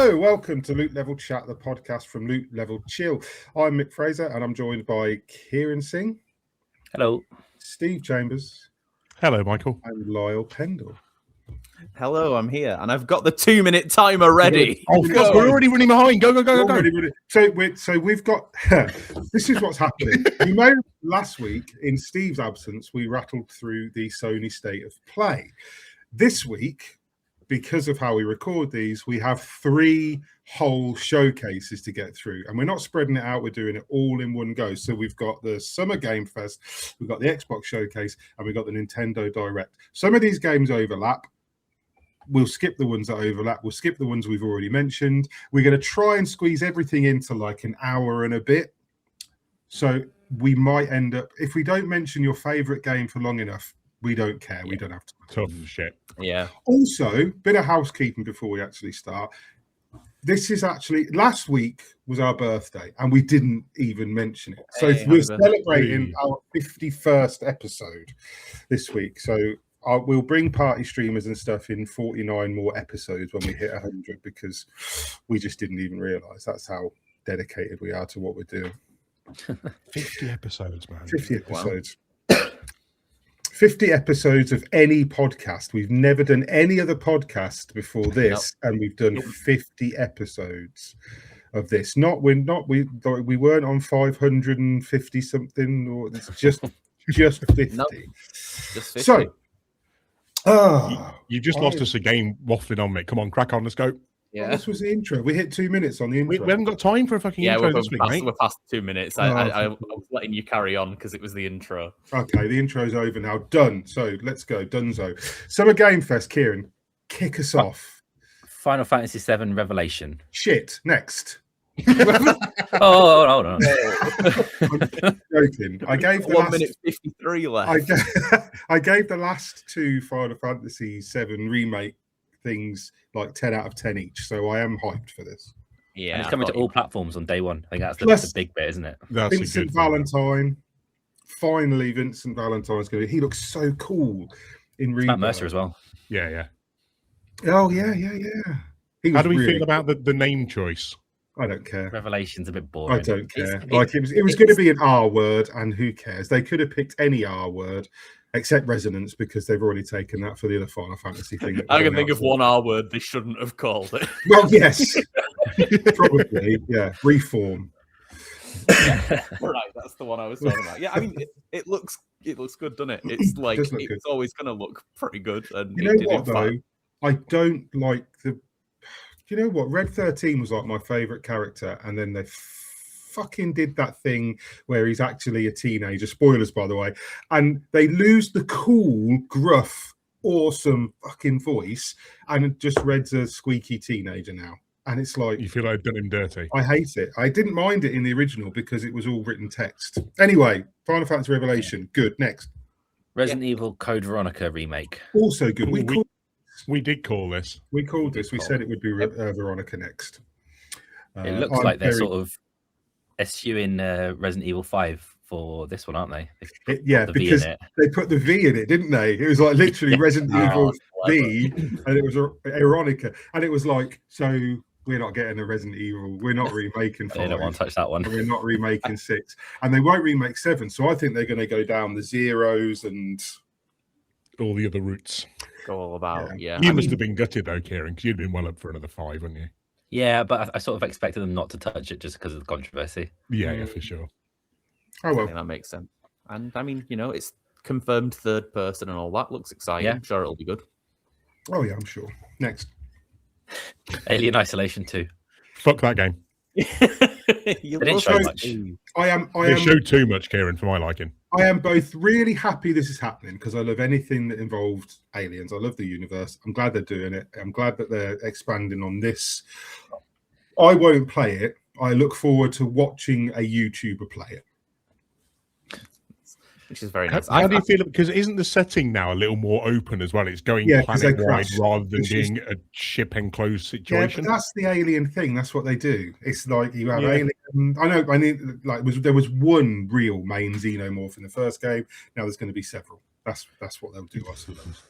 Hello, welcome to Loot Level Chat, the podcast from Loot Level Chill. I'm Mick Fraser, and I'm joined by Kieran Singh. Hello. Steve Chambers. Hello, Michael. And Lyle Pendle. Hello, I'm here, and I've got the 2-minute timer ready. Oh, fuck, we're already running behind. Go. So we've got... this is what's happening. You know, last week, in Steve's absence, we rattled through the Sony State of Play. This week, because of how we record these, we have 3 whole showcases to get through, and we're not spreading it out, we're doing it all in one go. So we've got the Summer Game Fest, we've got the Xbox Showcase, and we've got the Nintendo Direct. Some of these games overlap. We'll skip the ones that overlap. We'll skip the ones we've already mentioned. We're going to try and squeeze everything into like an hour and a bit. So we might end up, if we don't mention your favorite game for long enough, we don't care. We don't have to. Tough shit. Yeah. Also, bit of housekeeping before we actually start. This is actually, last week was our birthday and we didn't even mention it. So we're celebrating our 51st episode this week. So we'll bring party streamers and stuff in 49 more episodes when we hit 100, because we just didn't even realise that's how dedicated we are to what we're doing. 50 episodes, man. 50 episodes. Wow. 50 episodes of any podcast. We've never done any other podcast before this, and we've done 50 episodes of this. We weren't on 550 something, or it's just 50. Nope. Just 50. So you just lost us a game waffling on, Mick. Come on, crack on, let's go. Yeah. Well, this was the intro. We hit 2 minutes on the intro. We haven't got time for a fucking intro this week, mate. We're past 2 minutes. I was letting you carry on because it was the intro. Okay, the intro's over now. Done. So let's go. Dunzo. Summer Game Fest, Kieran, kick us off. Final Fantasy VII Revelation. Shit. Next. Hold on. I'm joking. I gave the 1 minute 53 left. I gave the last 2 Final Fantasy VII remake things like 10 out of 10 each. So I am hyped for this. Yeah, and it's coming to all platforms on day one. I think that's the big bit, isn't it? That's Vincent Valentine. Finally, Vincent Valentine's going to. He looks so cool in Rebirth. Matt Mercer as well. Yeah. Oh, yeah. How do we feel about the name choice? I don't care. Revelation's a bit boring. I don't care. It was going to be an R word, and who cares? They could have picked any R word except Resonance, because they've already taken that for the other Final Fantasy thing. I can think of one R word they shouldn't have called it. Well, yes. Probably, yeah. Reform. Yeah. Right, that's the one I was talking about. Yeah, I mean, it looks good, doesn't it? It's like it's always going to look pretty good. And you know what, though? I don't like the... You know what? Red 13 was like my favourite character, and then they fucking did that thing where he's actually a teenager. Spoilers, by the way. And they lose the cool, gruff, awesome fucking voice, and just Red's a squeaky teenager now. And it's like... You feel like I've done him dirty. I hate it. I didn't mind it in the original because it was all written text. Anyway, Final Fantasy Revelation. Good. Next. Resident Evil Code Veronica remake. Also good. We did call this. We called this. We said it would be Veronica next. It looks like they're sort of eschewing Resident Evil 5 for this one, aren't they? Because they put the V in it, didn't they? It was like literally Resident Evil V, and it was Veronica. And it was like, so we're not getting a Resident Evil. We're not remaking 5. They don't want to touch that one. We're not remaking 6. And they won't remake 7. So I think they're going to go down the zeros and... all the other routes. All about, yeah. You must have been gutted though, Kieran, because you'd been well up for another 5, wouldn't you? Yeah, but I sort of expected them not to touch it just because of the controversy. Yeah, for sure. Oh well, I think that makes sense. And I mean, it's confirmed third person and all that. Looks exciting. Yeah. I'm sure it'll be good. Oh yeah, I'm sure. Next, Alien Isolation 2. Fuck that game. They didn't show much. They showed too much, Kieran, for my liking. I am both really happy this is happening because I love anything that involved aliens. I love the universe. I'm glad they're doing it. I'm glad that they're expanding on this. I won't play it. I look forward to watching a YouTuber play it. Which is very nice. How do you feel? Because isn't the setting now a little more open as well? It's going planet-wide rather than being a ship-enclosed situation. Yeah, but that's the alien thing. That's what they do. It's like you have alien. I mean, like there was one real main xenomorph in the first game. Now there's going to be several. That's what they'll do, I suppose.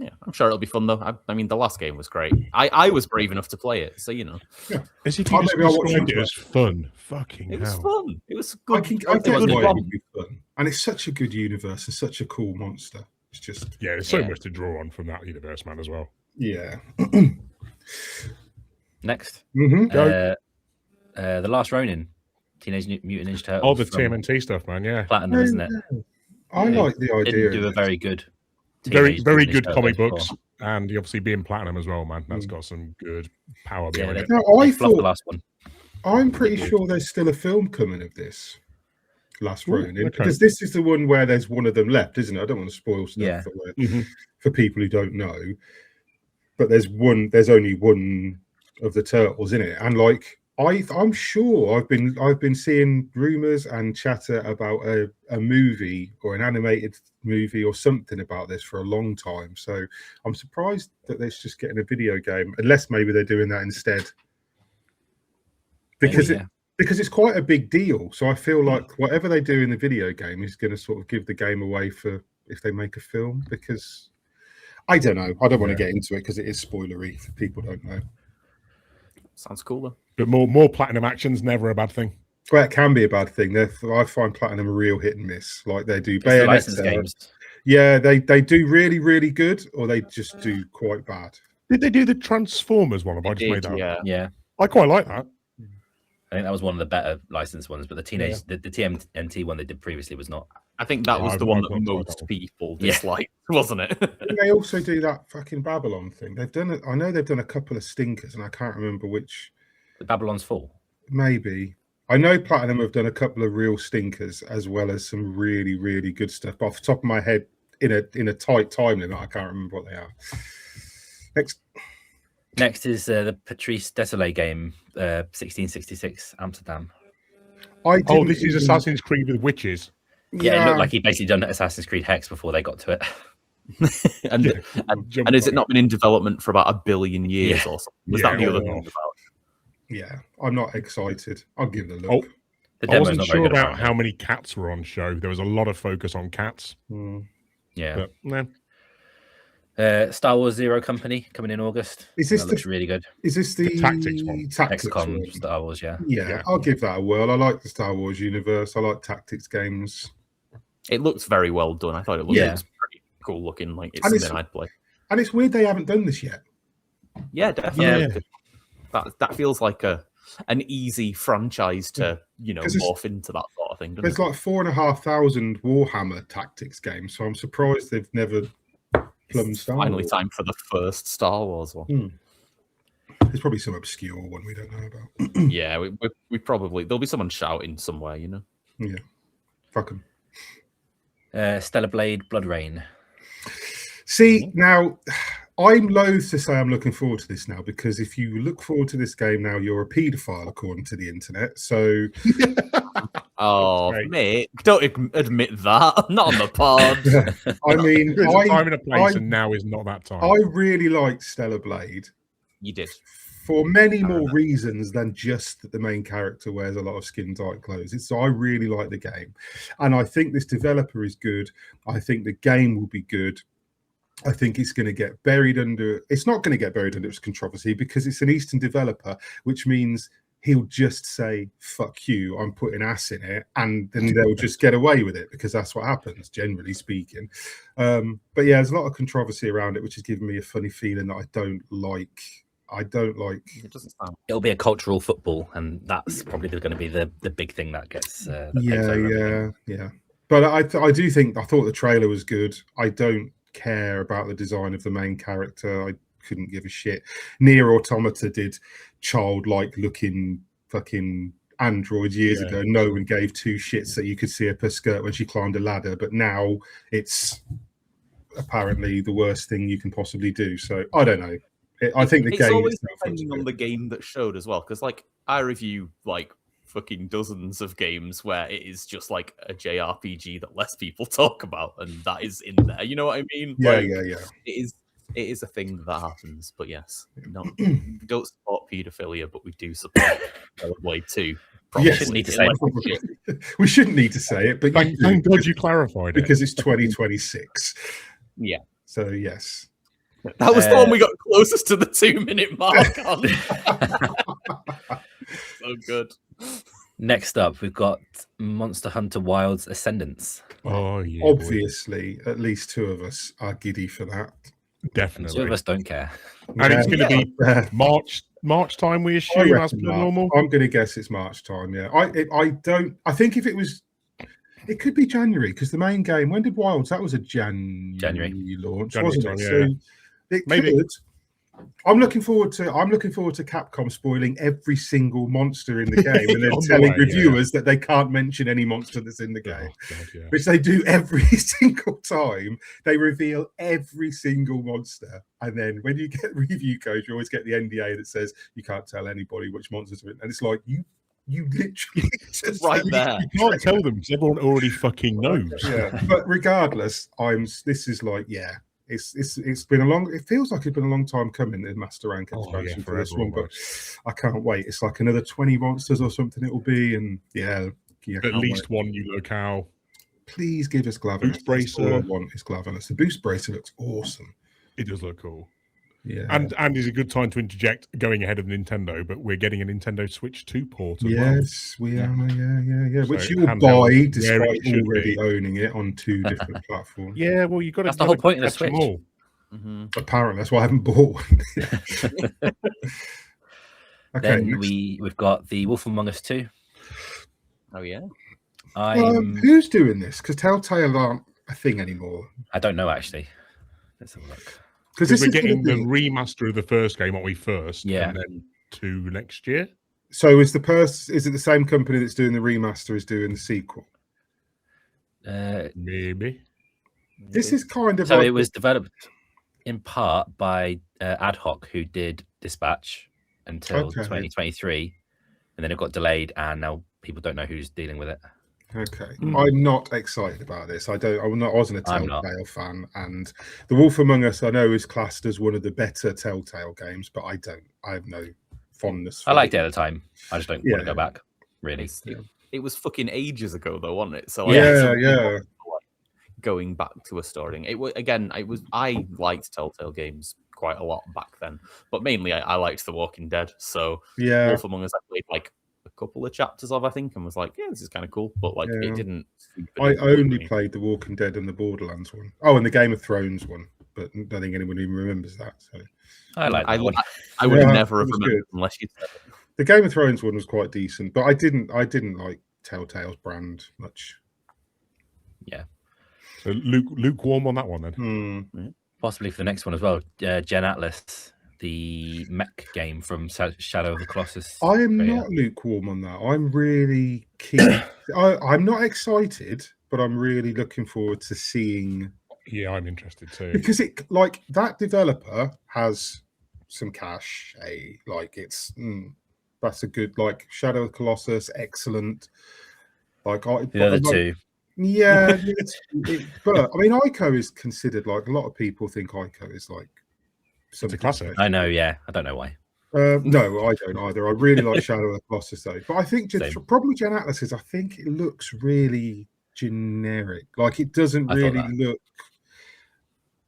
Yeah, I'm sure it'll be fun though. I mean, the last game was great. I was brave enough to play it, so you know. Yeah. As if you just described it as fun. Fucking it hell. was fun. It was good. I get why it would be fun, and it's such a good universe and such a cool monster. It's just there's so much to draw on from that universe, man, as well. Yeah. Next, Go. The Last Ronin, Teenage Mutant Ninja Turtles. Oh, the TMNT stuff, man. Yeah, Platinum, isn't it? I like the idea. Didn't do a very good. Very good comic books, and obviously being Platinum as well, man. That's got some good power behind it. No, I thought the last one. I'm pretty sure there's still a film coming of this Last Ronin, because this is the one where there's one of them left, isn't it? I don't want to spoil stuff for people who don't know, but there's only one of the turtles in it, and like I'm sure I've been seeing rumors and chatter about a movie or an animated movie or something about this for a long time. So I'm surprised that it's just getting a video game, unless maybe they're doing that instead. Because it's quite a big deal. So I feel like whatever they do in the video game is going to sort of give the game away for if they make a film. Because I don't know. I don't want to get into it because it is spoilery if people don't know. Sounds cool though. But more Platinum action's never a bad thing. Well, it can be a bad thing. I find Platinum a real hit and miss. Like they do Bayonetta games. Yeah, they do really, really good, or they just do quite bad. Did they do the Transformers one? Have I just made that? Yeah. I quite like that. I think that was one of the better licensed ones, but the TMNT one they did previously was not. I think that was the one that most people disliked, wasn't it? They also do that fucking Babylon thing. They've done it. I know they've done a couple of stinkers, and I can't remember which. The Babylon's Fall. Maybe. I know Platinum have done a couple of real stinkers as well as some really, really good stuff. But off the top of my head, in a tight time limit, I can't remember what they are. Next is the Patrice Désolé game, 1666 Amsterdam. This is Assassin's Creed with witches. Yeah, it looked like he basically done Assassin's Creed Hex before they got to it. and has it not been in development for about 1 billion years or something? Was that the other thing about? Yeah, I'm not excited. I'll give it a look. I wasn't sure about how many cats were on show. There was a lot of focus on cats. Yeah. But, no. Star Wars Zero Company coming in August. Looks really good. Is this the Tactics one? XCOM Star Wars, yeah. I'll give that a whirl. I like the Star Wars universe. I like tactics games. It looks very well done. I thought it looks pretty cool looking. Like it's something I'd play. And it's weird they haven't done this yet. Yeah, definitely. Yeah. That feels like an easy franchise to morph into that sort of thing. There's like 4,500 Warhammer tactics games, so I'm surprised they've never plumbed Star Wars. Finally, time for the first Star Wars one. There's probably some obscure one we don't know about. Yeah, we probably there'll be someone shouting somewhere, Yeah, fuck them. Stellar Blade Blood Rain. See, now I'm loath to say I'm looking forward to this now, because if you look forward to this game now, you're a paedophile according to the internet. So, Mick, don't admit that. Not on the pod. I mean, there's a time and a place, and now is not that time. I really liked Stellar Blade. You did. For many more reasons than just that the main character wears a lot of skin-tight clothes. So I really like the game. And I think this developer is good. I think the game will be good. I think it's going to get buried under... It's not going to get buried under its controversy because it's an Eastern developer, which means he'll just say, fuck you, I'm putting ass in it. And then they'll just get away with it because that's what happens, generally speaking. But yeah, there's a lot of controversy around it, which is giving me a funny feeling that I don't like. It doesn't sound. It'll be a cultural football, and that's probably going to be the big thing that gets. Yeah. But I thought the trailer was good. I don't care about the design of the main character. I couldn't give a shit. Nier Automata did childlike looking fucking androids years ago. No one gave two shits that you could see her skirt when she climbed a ladder. But now it's apparently the worst thing you can possibly do. So I don't know. I think the it's game always depending on the game that showed as well, because like I review like fucking dozens of games where it is just like a JRPG that less people talk about, and that is in there. You know what I mean? Yeah. It is a thing that happens. But yes, no, we don't support paedophilia, but we do support Blade 2. Yes, we shouldn't need to say it, but thank God you clarified it because it's 2026. Yeah. So yes. That was the one we got closest to the 2-minute mark on. So good. Next up, we've got Monster Hunter Wilds Ascendance. Oh, yeah. Obviously, at least 2 of us are giddy for that. Definitely. 2 of us don't care. And it's going to be March time, we assume, as per normal. I'm going to guess it's March time, yeah. I think if it was, it could be January, because the main game, when did Wilds? That was a January launch, wasn't it? Yeah. So it Maybe. could. I'm looking forward to Capcom spoiling every single monster in the game and then telling reviewers that they can't mention any monster that's in the game. Oh, God, yeah. Which they do every single time. They reveal every single monster. And then when you get review codes, you always get the NDA that says you can't tell anybody which monsters are in. And it's like, you literally just right there. You can't tell them because everyone already fucking knows. Yeah. But regardless, this is like, yeah. It's been a long. It feels like it's been a long time coming. The Master Rank expansion for this one, but I can't wait. It's like another 20 monsters or something. It will be, and at least one new locale. Please give us Glavenus. Boost bracer. All I want is Glavenus. The boost bracer looks awesome. It does look cool. Yeah, and is a good time to interject. Going ahead of Nintendo, but we're getting a Nintendo Switch 2 port. Yes, we are. Yeah. So Which you'll buy despite already owning it on 2 different platforms. Yeah, well, you've got to. That's the whole point of the Switch. Mm-hmm. Apparently, that's why I haven't bought one. Okay. Then we've got the Wolf Among Us 2. Oh yeah. Who's doing this? Because Telltale aren't a thing anymore. I don't know actually. Let's have a look. Because we're getting the remaster of the first game, aren't we? First, yeah, and then 2 next year. So is it the same company that's doing the remaster as doing the sequel? Maybe. This is kind of so it was developed in part by Ad Hoc, who did Dispatch until 2023, and then it got delayed, and now people don't know who's dealing with it. Okay, I'm not excited about this. I wasn't a Telltale fan, and The Wolf Among Us I know is classed as one of the better Telltale games, but I have no fondness for I liked it at the time. I just don't want to go back, really. It was fucking ages ago though, wasn't it? So yeah. Going back to a story, I liked Telltale games quite a lot back then, but mainly I liked The Walking Dead. So yeah, Wolf Among Us I played like a couple of chapters of, I think, and was like, yeah, this is kind of cool, but like it didn't. I only played The Walking Dead and the Borderlands one. Oh, and the Game of Thrones one, but I don't think anyone even remembers that. So I like that one. I would never have remembered unless you said it. The Game of Thrones one was quite decent, but I didn't like Telltale's brand much. Yeah. So lukewarm on that one then. Possibly for the next one as well. Gen Atlas, the mech game from Shadow of the Colossus. I am not lukewarm on that. I'm really keen. I'm not excited, but I'm really looking forward to seeing. Yeah, I'm interested too. Because that developer has some cash. That's a good Shadow of the Colossus, excellent. The other two. Yeah, but I mean, Ico is considered a lot of people think Ico is it's a classic. I know, yeah. I don't know why. No, I don't either. I really like Shadow of the Colossus though, but I think probably Gen Atlas is. I think it looks really generic. It doesn't really look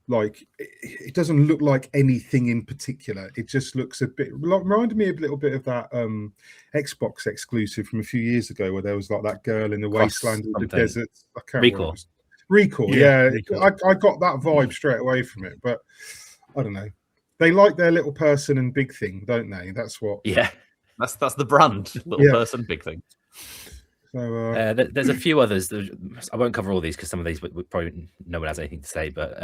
it doesn't look like anything in particular. It just looks a bit reminded me a little bit of that Xbox exclusive from a few years ago where there was that girl in the wasteland of the desert. I can't remember. Recall, yeah. I got that vibe straight away from it, but I don't know. They like their little person and big thing, don't they? That's what. Yeah, that's the brand. Little person, big thing. So there's a few others. I won't cover all these because some of these probably no one has anything to say. But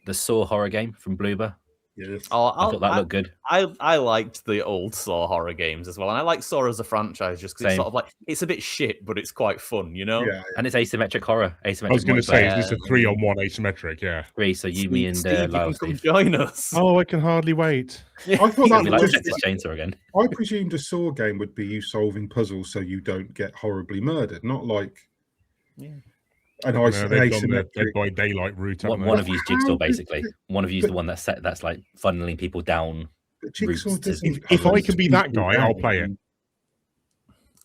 the Saw horror game from Bloober. Yes. I thought that looked good. I liked the old Saw horror games as well, and I like Saw as a franchise just because it's sort of it's a bit shit, but it's quite fun, you know. Yeah. And it's asymmetric horror. I was going to say, is this a 3-on-1 asymmetric? Yeah. 3. So you, me, and Lyle. Come join us. Oh, I can hardly wait. I thought that was just Chainsaw again. I presumed a Saw game would be you solving puzzles so you don't get horribly murdered, not an asymmetric. Dead by Daylight route. One of you's Jigsaw, basically. One of you's the one that's funneling people down. Jigsaw if I can be that guy, I'll play it.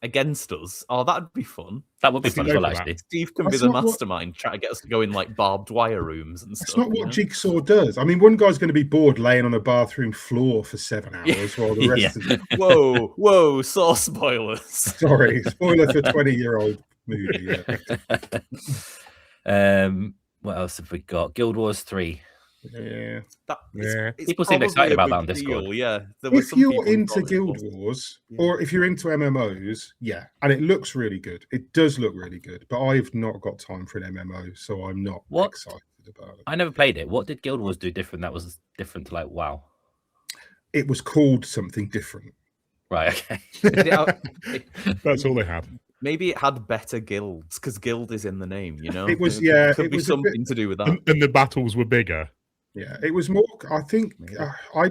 against us. Oh, that'd be fun. That would be fun as well, actually. Steve can be the mastermind, trying to get us to go in like barbed wire rooms and stuff. That's not what Jigsaw does. I mean, one guy's going to be bored laying on a bathroom floor for 7 hours while the rest of them... Whoa, Saw spoilers. Sorry, spoiler for 20-year-old movie. Yeah. What else have we got? Guild Wars 3. Yeah. It's people seem excited about that on Discord. Yeah. If you're into Guild Wars, or if you're into MMOs, yeah, and it looks really good. It does look really good, but I've not got time for an MMO, so I'm not excited about it. I never played it. What did Guild Wars do different that was different to like WoW? It was called something different. Right, okay. That's all they have. Maybe it had better guilds, because guild is in the name, you know? It was, yeah. It could be something to do with that. And the battles were bigger. Yeah, it was more. I think I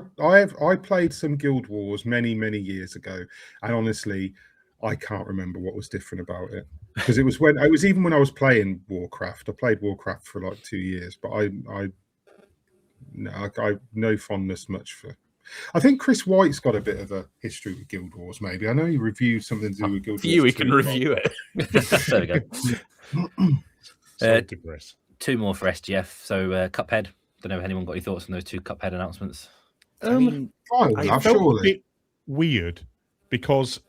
played some Guild Wars many years ago, and honestly, I can't remember what was different about it because it was even when I was playing Warcraft. I played Warcraft for like 2 years, but I no fondness much for. I think Chris White's got a bit of a history with Guild Wars. Maybe I know he reviewed something to do with Guild Wars. We can review it. There we go. 2 more for SGF. So Cuphead. Don't know if anyone got any thoughts on those 2 Cuphead announcements. I felt a bit weird because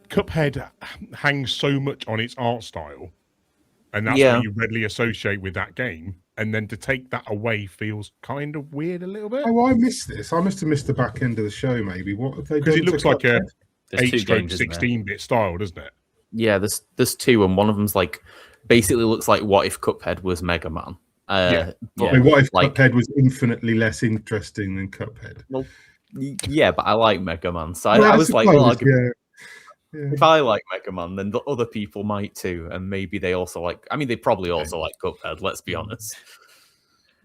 Cuphead hangs so much on its art style, and that's what you readily associate with that game. And then to take that away feels kind of weird a little bit. Oh, I missed this. I must have missed the back end of the show. Maybe what have they done? Because it looks like a 8/16 16-bit style, doesn't it? Yeah, there's 2, and one of them's like basically looks like what if Cuphead was Mega Man. But what if Cuphead was infinitely less interesting than Cuphead? Well, yeah, but I like Mega Man, so I was like, if I like Mega Man, then the other people might too, and maybe they also like. I mean, they probably also like Cuphead. Let's be honest.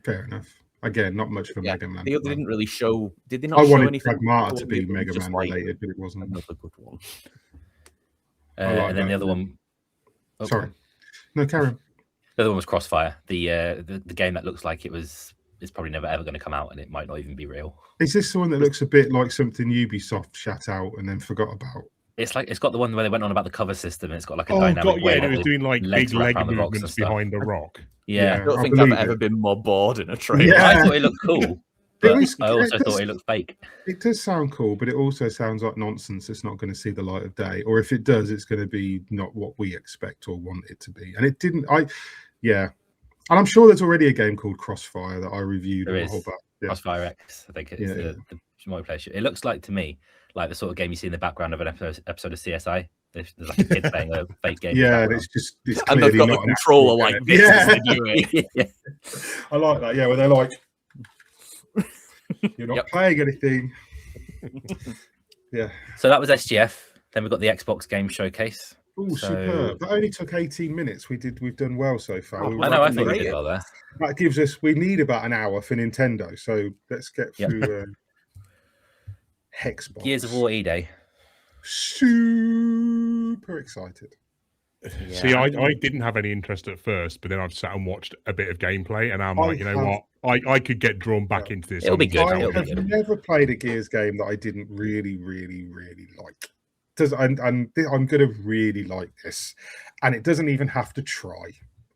Fair enough. Again, not much for Mega Man. They didn't really show. Did they not? I show wanted anything Pragmata to be Mega Man related, but it wasn't. Another good one. And then the other one. Oh, sorry, no, Karen. The other one was Crossfire, the game that looks like it's probably never ever going to come out, and it might not even be real. Is this the one that looks a bit like something Ubisoft shat out and then forgot about? It's got the one where they went on about the cover system. And it's got like a dynamic way. It was doing like big leg movements behind a rock. Yeah, I don't think I've ever been more bored in a trailer. Yeah. I thought it looked cool, but I also thought it looked fake. It does sound cool, but it also sounds like nonsense. It's not going to see the light of day, or if it does, it's going to be not what we expect or want it to be. And it didn't. And I'm sure there's already a game called Crossfire that I reviewed. There is Crossfire X. I think it's the multiplayer shoot. It looks like to me like the sort of game you see in the background of an episode of CSI. There's like a kid playing a fake game. Yeah, it's and they've got a controller like this. Yeah. I like that. Yeah, where they're like, you're not playing anything. Yeah. So that was SGF. Then we've got the Xbox Game Showcase. Oh, superb! That only took 18 minutes. We've done well so far. I think we did well there. That gives us. We need about an hour for Nintendo, so let's get through Hexbox. Gears of War E-Day. Super excited. Yeah. See, I didn't have any interest at first, but then I've sat and watched a bit of gameplay, and I'm like, you know what? I could get drawn back into this. It'll be good. I have never played a Gears game that I didn't really like. I'm going to really like this, and it doesn't even have to try.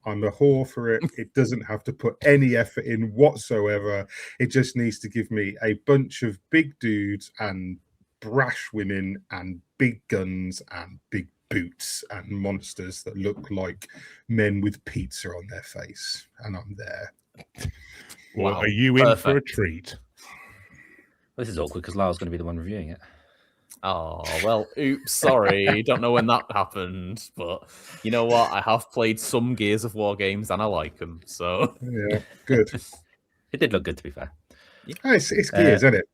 I'm a whore for it. It doesn't have to put any effort in whatsoever. It just needs to give me a bunch of big dudes and brash women and big guns and big boots and monsters that look like men with pizza on their face, and I'm there. Well, are you in for a treat? This is awkward because Lyle's going to be the one reviewing it. Oh, well, oops, sorry. Don't know when that happened, but you know what? I have played some Gears of War games and I like them, so... Yeah, good. It did look good, to be fair. It's Gears, isn't it?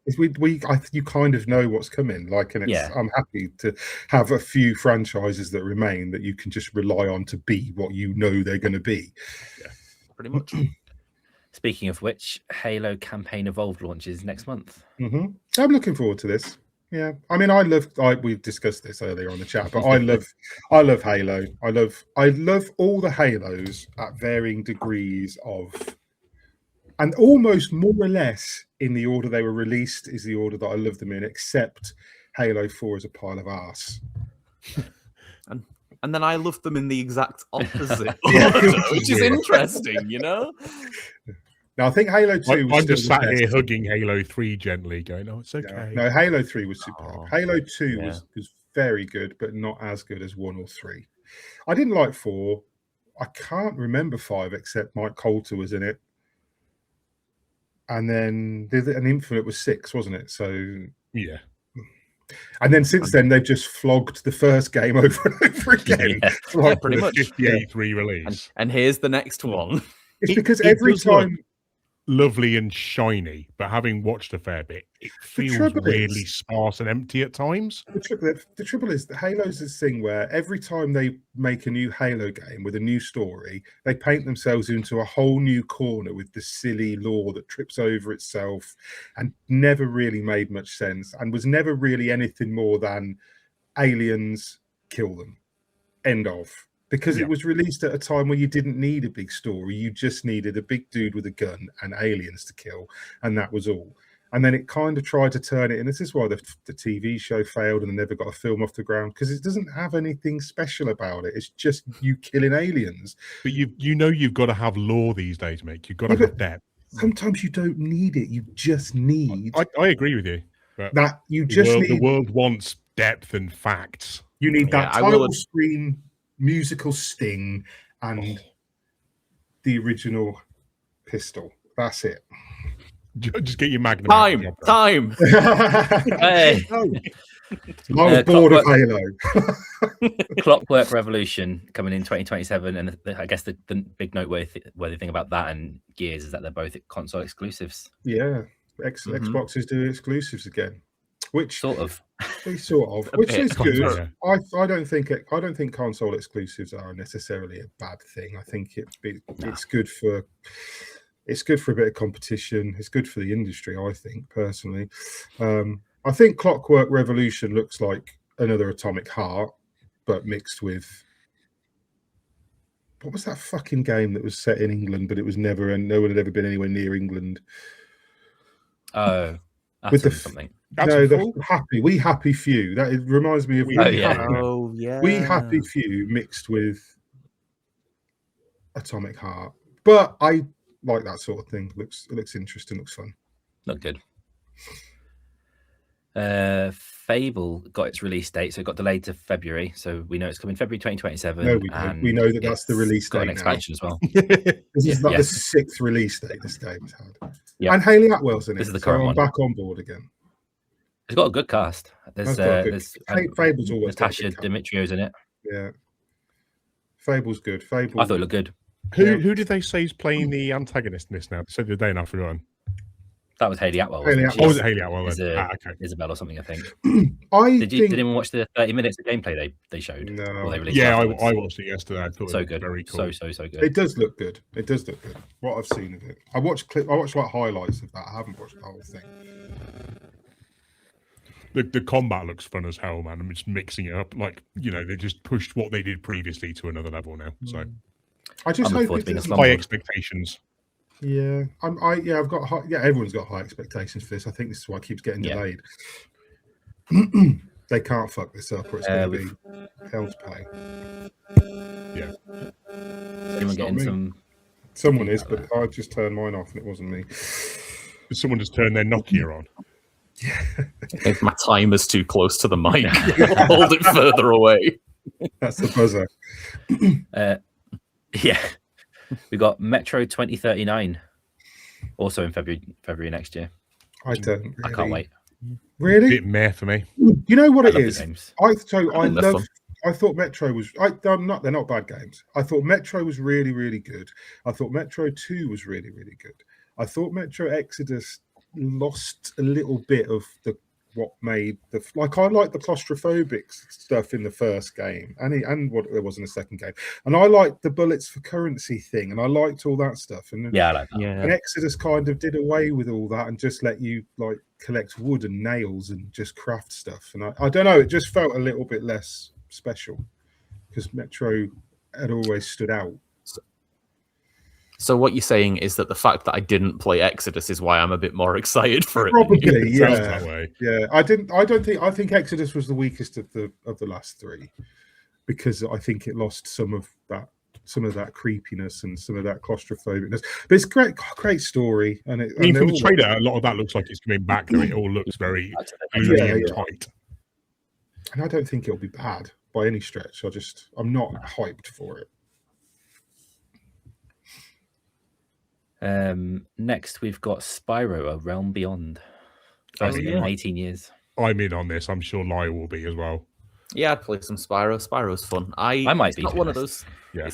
You kind of know what's coming. I'm happy to have a few franchises that remain that you can just rely on to be what you know they're going to be. Yeah, pretty much. Speaking of which, Halo Campaign Evolved launches next month. Mm-hmm. I'm looking forward to this. Yeah, I mean, we've discussed this earlier on the chat, but I love Halo. I love all the Halos at varying degrees of, and almost more or less in the order they were released is the order that I love them in, except Halo 4 is a pile of arse. And then I loved them in the exact opposite order, which is interesting, you know? Now, I think Halo 2 was I'm just sat here hugging Halo 3 gently, going, "Oh, it's okay." No, Halo 3 was superb. Halo 2 was very good, but not as good as 1 or 3. I didn't like 4. I can't remember 5 except Mike Coulter was in it. And then an Infinite was 6, wasn't it? So yeah. And then since then, they've just flogged the first game over and over again. Yeah, pretty much. 58th re-release. And here's the next one. It's because every time... lovely and shiny, but having watched a fair bit, it feels really sparse and empty at times. The trouble is that Halo's this thing where every time they make a new Halo game with a new story, they paint themselves into a whole new corner with the silly lore that trips over itself and never really made much sense and was never really anything more than aliens, kill them, end of. Because it was released at a time where you didn't need a big story. You just needed a big dude with a gun and aliens to kill. And that was all. And then it kind of tried to turn it. And this is why the TV show failed and they never got a film off the ground. Because it doesn't have anything special about it. It's just you killing aliens. But you've got to have lore these days, Mick. You've got to have depth. Sometimes you don't need it. You just need... I agree with you. But that you just need... The world wants depth and facts. You need that title screen... musical sting and the original pistol. That's it. Just get your Magnum. Time. Hey. I was bored of Halo. Clockwork Revolution coming in 2027, and I guess the big noteworthy thing about that and Gears is that they're both console exclusives. Yeah, Xbox is doing exclusives again. Which sort of, which is good. I don't think console exclusives are necessarily a bad thing. I think it's good for a bit of competition. It's good for the industry. I think personally, I think Clockwork Revolution looks like another Atomic Heart, but mixed with what was that fucking game that was set in England, but it was never, and no one had ever been anywhere near England. Oh, with the something. We Happy Few. That reminds me of We Happy Few mixed with Atomic Heart. But I like that sort of thing. It looks interesting. Looks fun. Look good. Fable got its release date, so it got delayed to February. So we know it's coming February 2027. No, we know that that's the release date. Got an expansion as well. This is like the 6th release date this game has had. Yeah. And Hayley Atwell's in it. This is the current one. Back on board again. It's got a good cast. There's Fable's always Natasha Dimitrio's in it. Yeah. Fable's good. I thought it looked good. Who did they say is playing the antagonist in this now? So did they not forgotten? That was Hayley Atwell. Was it Hayley Atwell? Okay. Isabel or something, I think. Did anyone watch the 30 minutes of gameplay they showed? No. I watched it yesterday. I thought so it was good. Very cool. So good. It does look good. What I've seen of it. I watched like highlights of that. I haven't watched the whole thing. The combat looks fun as hell, man. I'm just mixing it up. Like, they just pushed what they did previously to another level now. So I just hope it's high expectations. Yeah, I've got everyone's got high expectations for this. I think this is why it keeps getting delayed. They can't fuck this up, or it's going to be hell to pay. Yeah. Anyone getting some? Someone is, but I just turned mine off, and it wasn't me. Someone just turned their Nokia on. Yeah. I think my timer's too close to the mic. Hold it further away. That's the buzzer. Yeah. We got Metro 2039, also in February next year. I can't wait. Really? A bit meh for me. You know what it is? I thought Metro was. They're not bad games. I thought Metro was really, really good. I thought Metro 2 was really, really good. I thought Metro Exodus lost a little bit of what made I like the claustrophobic stuff in the first game and what there was in the second game, and I liked the bullets for currency thing, and I liked all that stuff, and I like that. And Exodus kind of did away with all that and just let you like collect wood and nails and just craft stuff, and I don't know, it just felt a little bit less special because Metro had always stood out. So what you're saying is that the fact that I didn't play Exodus is why I'm a bit more excited for it. Probably, yeah. I think Exodus was the weakest of the last three. because I think it lost some of that creepiness and some of that claustrophobicness. But it's great story. And from the trailer, a lot of that looks like it's coming back. Though it all looks very and tight. And I don't think it'll be bad by any stretch. I'm not hyped for it. Next, we've got Spyro: A Realm Beyond. First in 18 years. I'm in on this. I'm sure Lyle will be as well. Yeah, I'd play some Spyro. Spyro's fun. I might be. Not one of those. Yeah.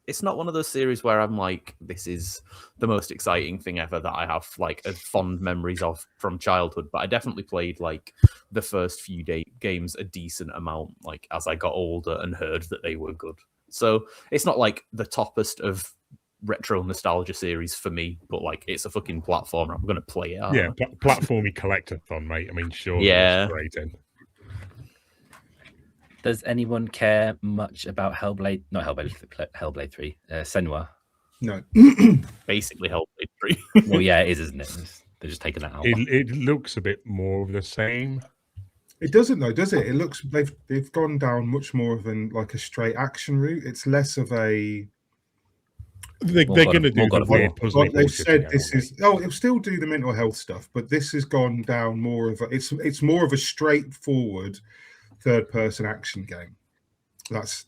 It's not one of those series where I'm like, this is the most exciting thing ever that I have like fond memories of from childhood. But I definitely played like the first few games a decent amount, like as I got older and heard that they were good. So it's not like the toppest of retro nostalgia series for me, but like it's a fucking platformer. I'm gonna play it. Yeah, platformy collector fun, mate. I mean, sure. Yeah. Great in. Does anyone care much about Hellblade 3, Senua? No. Basically Hellblade 3. Well, yeah, it is, isn't it? They're just taking that out. It looks a bit more of the same. It doesn't though, does it? It looks they've gone down much more of a straight action route. It's less of a they're going to do the weird puzzle. Like they've said this is it'll still do the mental health stuff, but this has gone down more of it's more of a straightforward third-person action game.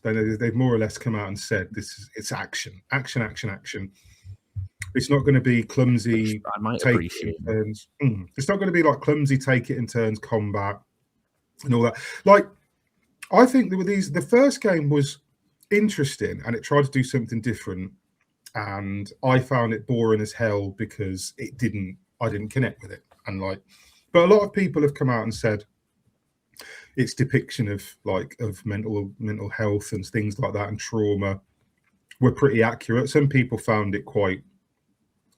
They've more or less come out and said it's action. It's not going to be clumsy. I might take appreciate it in turns. It's not going to be like clumsy take it in turns combat and all that. Like I think the first game was interesting and it tried to do something different, and I found it boring as hell because I didn't connect with it. And but a lot of people have come out and said its depiction of mental health and things like that and trauma were pretty accurate. Some people found it quite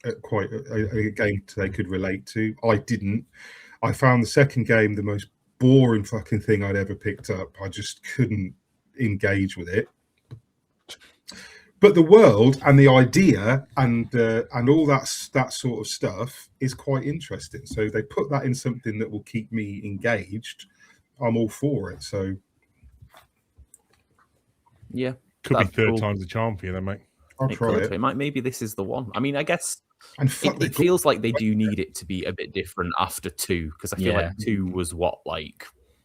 a game they could relate to. I didn't. I found the second game the most boring fucking thing I'd ever picked up. I just couldn't engage with it. But the world and the idea and all that sort of stuff is quite interesting. So they put that in something that will keep me engaged. I'm all for it. So yeah, could be third time's the charm for you, then, mate. I'll try it. Maybe this is the one. I mean, I guess it it feels like they do need it to be a bit different after 2, because I feel like 2 was what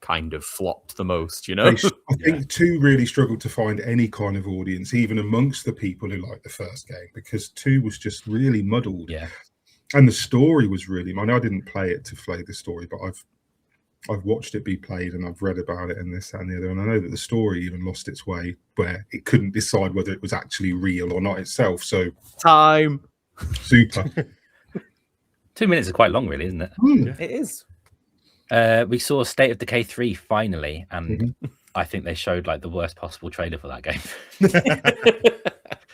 kind of flopped the most, you know? I think 2 really struggled to find any kind of audience, even amongst the people who liked the first game, because 2 was just really muddled. Yeah. And the story was really, I know I didn't play it to play the story, but I've watched it be played and I've read about it and this, that, and the other. And I know that the story even lost its way where it couldn't decide whether it was actually real or not itself. So time. Super. 2 minutes is quite long, really, isn't it? It is. We saw State of Decay 3 finally, and I think they showed the worst possible trailer for that game.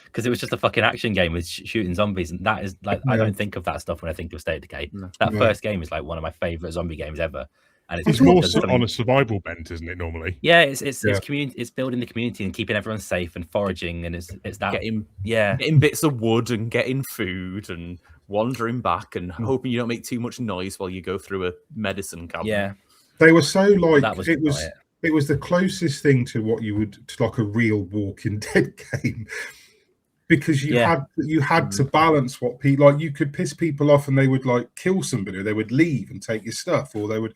Because it was just a fucking action game with shooting zombies, and that is I don't think of that stuff when I think of State of Decay. That first game is one of my favorite zombie games ever, and it's more on a survival bent, isn't it? Normally, it's community. It's building the community and keeping everyone safe and foraging, and it's that getting bits of wood and getting food and wandering back and hoping you don't make too much noise while you go through a medicine cabinet. Yeah, they were so it was the closest thing to what you would to a real Walking Dead game. Because you had to balance what people you could piss people off and they would kill somebody, or they would leave and take your stuff, or they would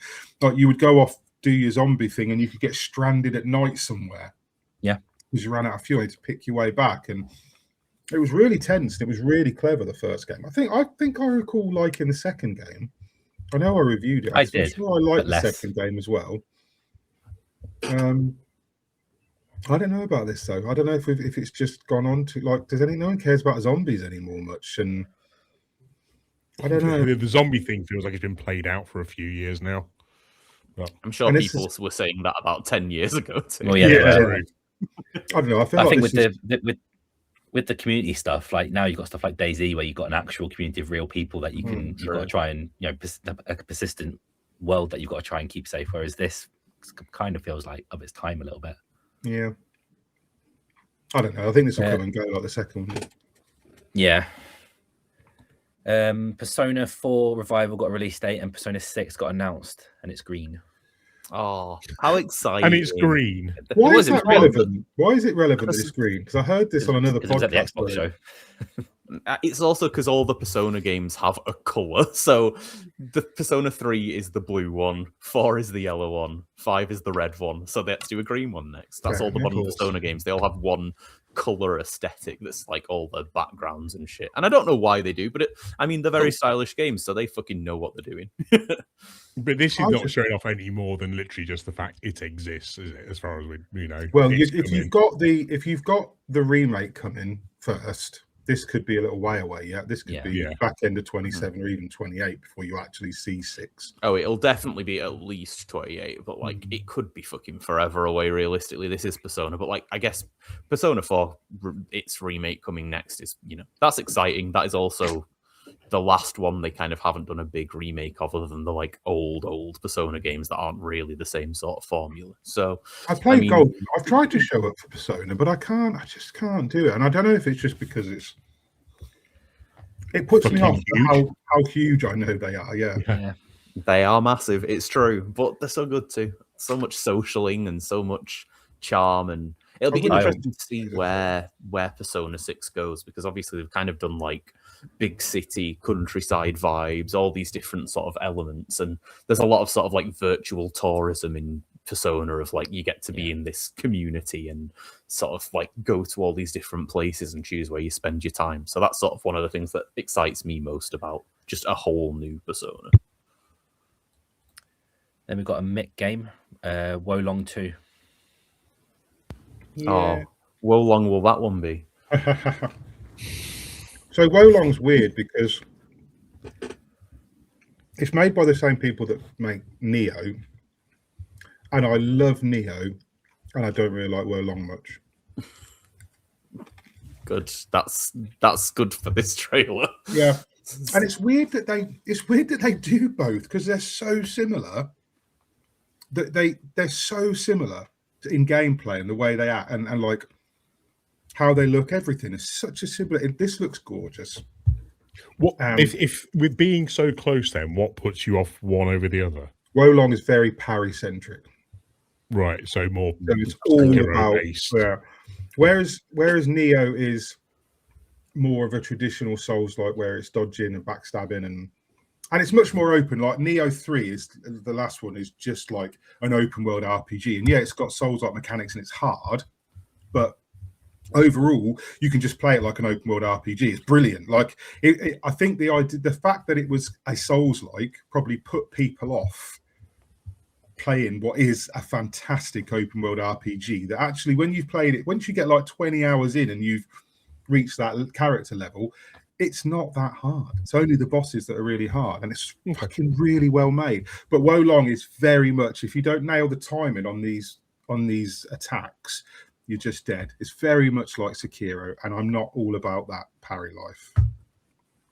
you would go off, do your zombie thing, and you could get stranded at night somewhere. Yeah, because you ran out of fuel to pick your way back, and it was really tense. And it was really clever. The first game, I think I recall liking the second game. I know I reviewed it. I did. I'm sure I liked the second game as well. I don't know about this though. I don't know if it's just gone on to no one cares about zombies anymore much, and I don't know. The zombie thing feels like it's been played out for a few years now. But I'm sure people were saying that about 10 years ago too. Well, I don't know. I think with the community stuff, now you've got stuff like DayZ where you've got an actual community of real people that you've got to try and a persistent world that you've got to try and keep safe. Whereas this kind of feels of its time a little bit. Yeah, I don't know. I think this will come and go like the second one. Yeah. Persona 4 Revival got a release date, and Persona 6 got announced, and it's green. Oh, how exciting! And it's green. Why is that relevant? Why is it relevant that it's green? Because I heard this on another podcast. At the Xbox show. It's also because all the Persona games have a color. So the Persona 3 is the blue one, 4 is the yellow one, 5 is the red one. So they have to do a green one next. That's all the modern Persona games. They all have one color aesthetic that's like all the backgrounds and shit. And I don't know why they do, but they're very stylish games, so they fucking know what they're doing. But this is not showing off any more than literally just the fact it exists, is it? As far as we know. Well, if you've got the remake coming first, this could be a little way away. Yeah, this could be back end of 27 or even 28 before you actually see 6. Oh, it'll definitely be at least 28, but like it could be fucking forever away. Realistically, this is Persona, but like I guess Persona 4, its remake coming next is that's exciting. That is also the last one they kind of haven't done a big remake of, other than the like old Persona games that aren't really the same sort of formula. So I played Golden. I've tried to show up for Persona, but I just can't do it. And I don't know if it's just because it puts me off how huge I know they are. Yeah. They are massive. It's true, but they're so good too. So much socialing and so much charm, and it'll be interesting to see where Persona 6 goes, because obviously they've kind of done like big city countryside vibes, all these different sort of elements, and there's a lot of sort of like virtual tourism in Persona of like you get to be in this community and sort of like go to all these different places and choose where you spend your time. So that's sort of one of the things that excites me most about just a whole new Persona. Then we've got a Mick game, Wolong 2. Yeah. Oh, how long will that one be? So Wolong's weird because it's made by the same people that make Neo, and I love Neo, and I don't really like Wolong much. Good. That's good for this trailer. Yeah, and it's weird that they do both, because they're so similar. That they're so similar in gameplay and the way they act and like how they look. Everything is such a similar. This looks gorgeous. What if with being so close, then what puts you off one over the other? Wolong is very parry centric, right? So more. So it's all about. Yeah. Whereas Neo is more of a traditional Souls-like, where it's dodging and backstabbing and it's much more open. Like Neo 3 is the last one, is just like an open world RPG, and it's got Souls-like mechanics and it's hard, but overall you can just play it like an open world RPG. It's brilliant. Like I think the fact that it was a Souls-like probably put people off playing what is a fantastic open world RPG, that actually when you've played it, once you get like 20 hours in and you've reached that character level, it's not that hard. It's only the bosses that are really hard, and it's fucking really well made. But Wolong is very much, if you don't nail the timing on these attacks, you're just dead. It's very much like Sekiro, and I'm not all about that parry life.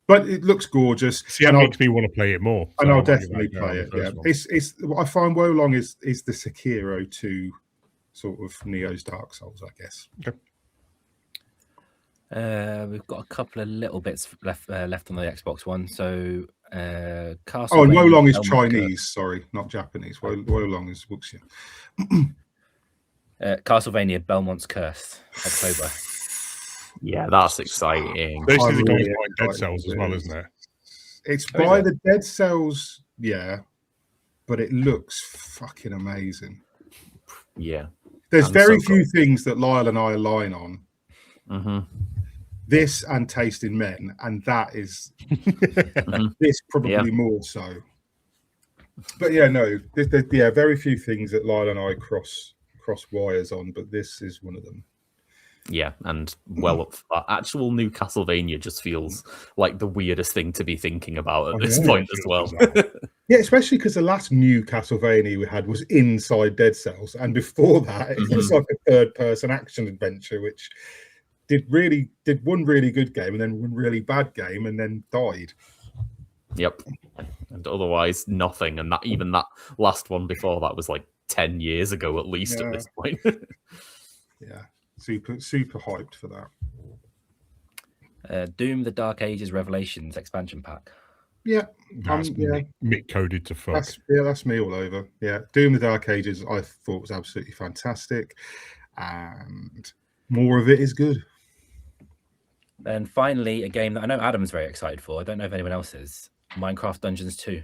But it looks gorgeous. See, that makes me want to play it more. And I'll definitely play it. Yeah, it's what I find Wolong is the Sekiro to sort of Neo's Dark Souls, I guess. Okay. We've got a couple of little bits left on the Xbox One. So, Castle. Oh, Wolong is Chinese. Sorry, not Japanese. Wolong is Wuxia. Castlevania Belmont's Curse, October. Yeah, that's exciting. This is the guys by Dead Cells as well, isn't it? It's by the Dead Cells, yeah, but it looks fucking amazing. Yeah. There's very few things that Lyle and I align on. Mm-hmm. This and Taste in Men, and that is this probably more so. But yeah, no, very few things that Lyle and I cross wires on, but this is one of them. Yeah, and well up for that. Actual new Castlevania just feels like the weirdest thing to be thinking about at this point as well. Yeah, especially because the last new Castlevania we had was inside Dead Cells, and before that it was like a third-person action adventure, which did one really good game and then one really bad game and then died. Yep, and otherwise nothing. And that last one before that was like 10 years ago at least at this point. Yeah. Super hyped for that. Doom: The Dark Ages Revelations expansion pack. Yeah, that's Mick coded to fuck. That's me all over. Yeah, Doom: The Dark Ages I thought was absolutely fantastic, and more of it is good. And finally, a game that I know Adam's very excited for. I don't know if anyone else is. Minecraft Dungeons 2.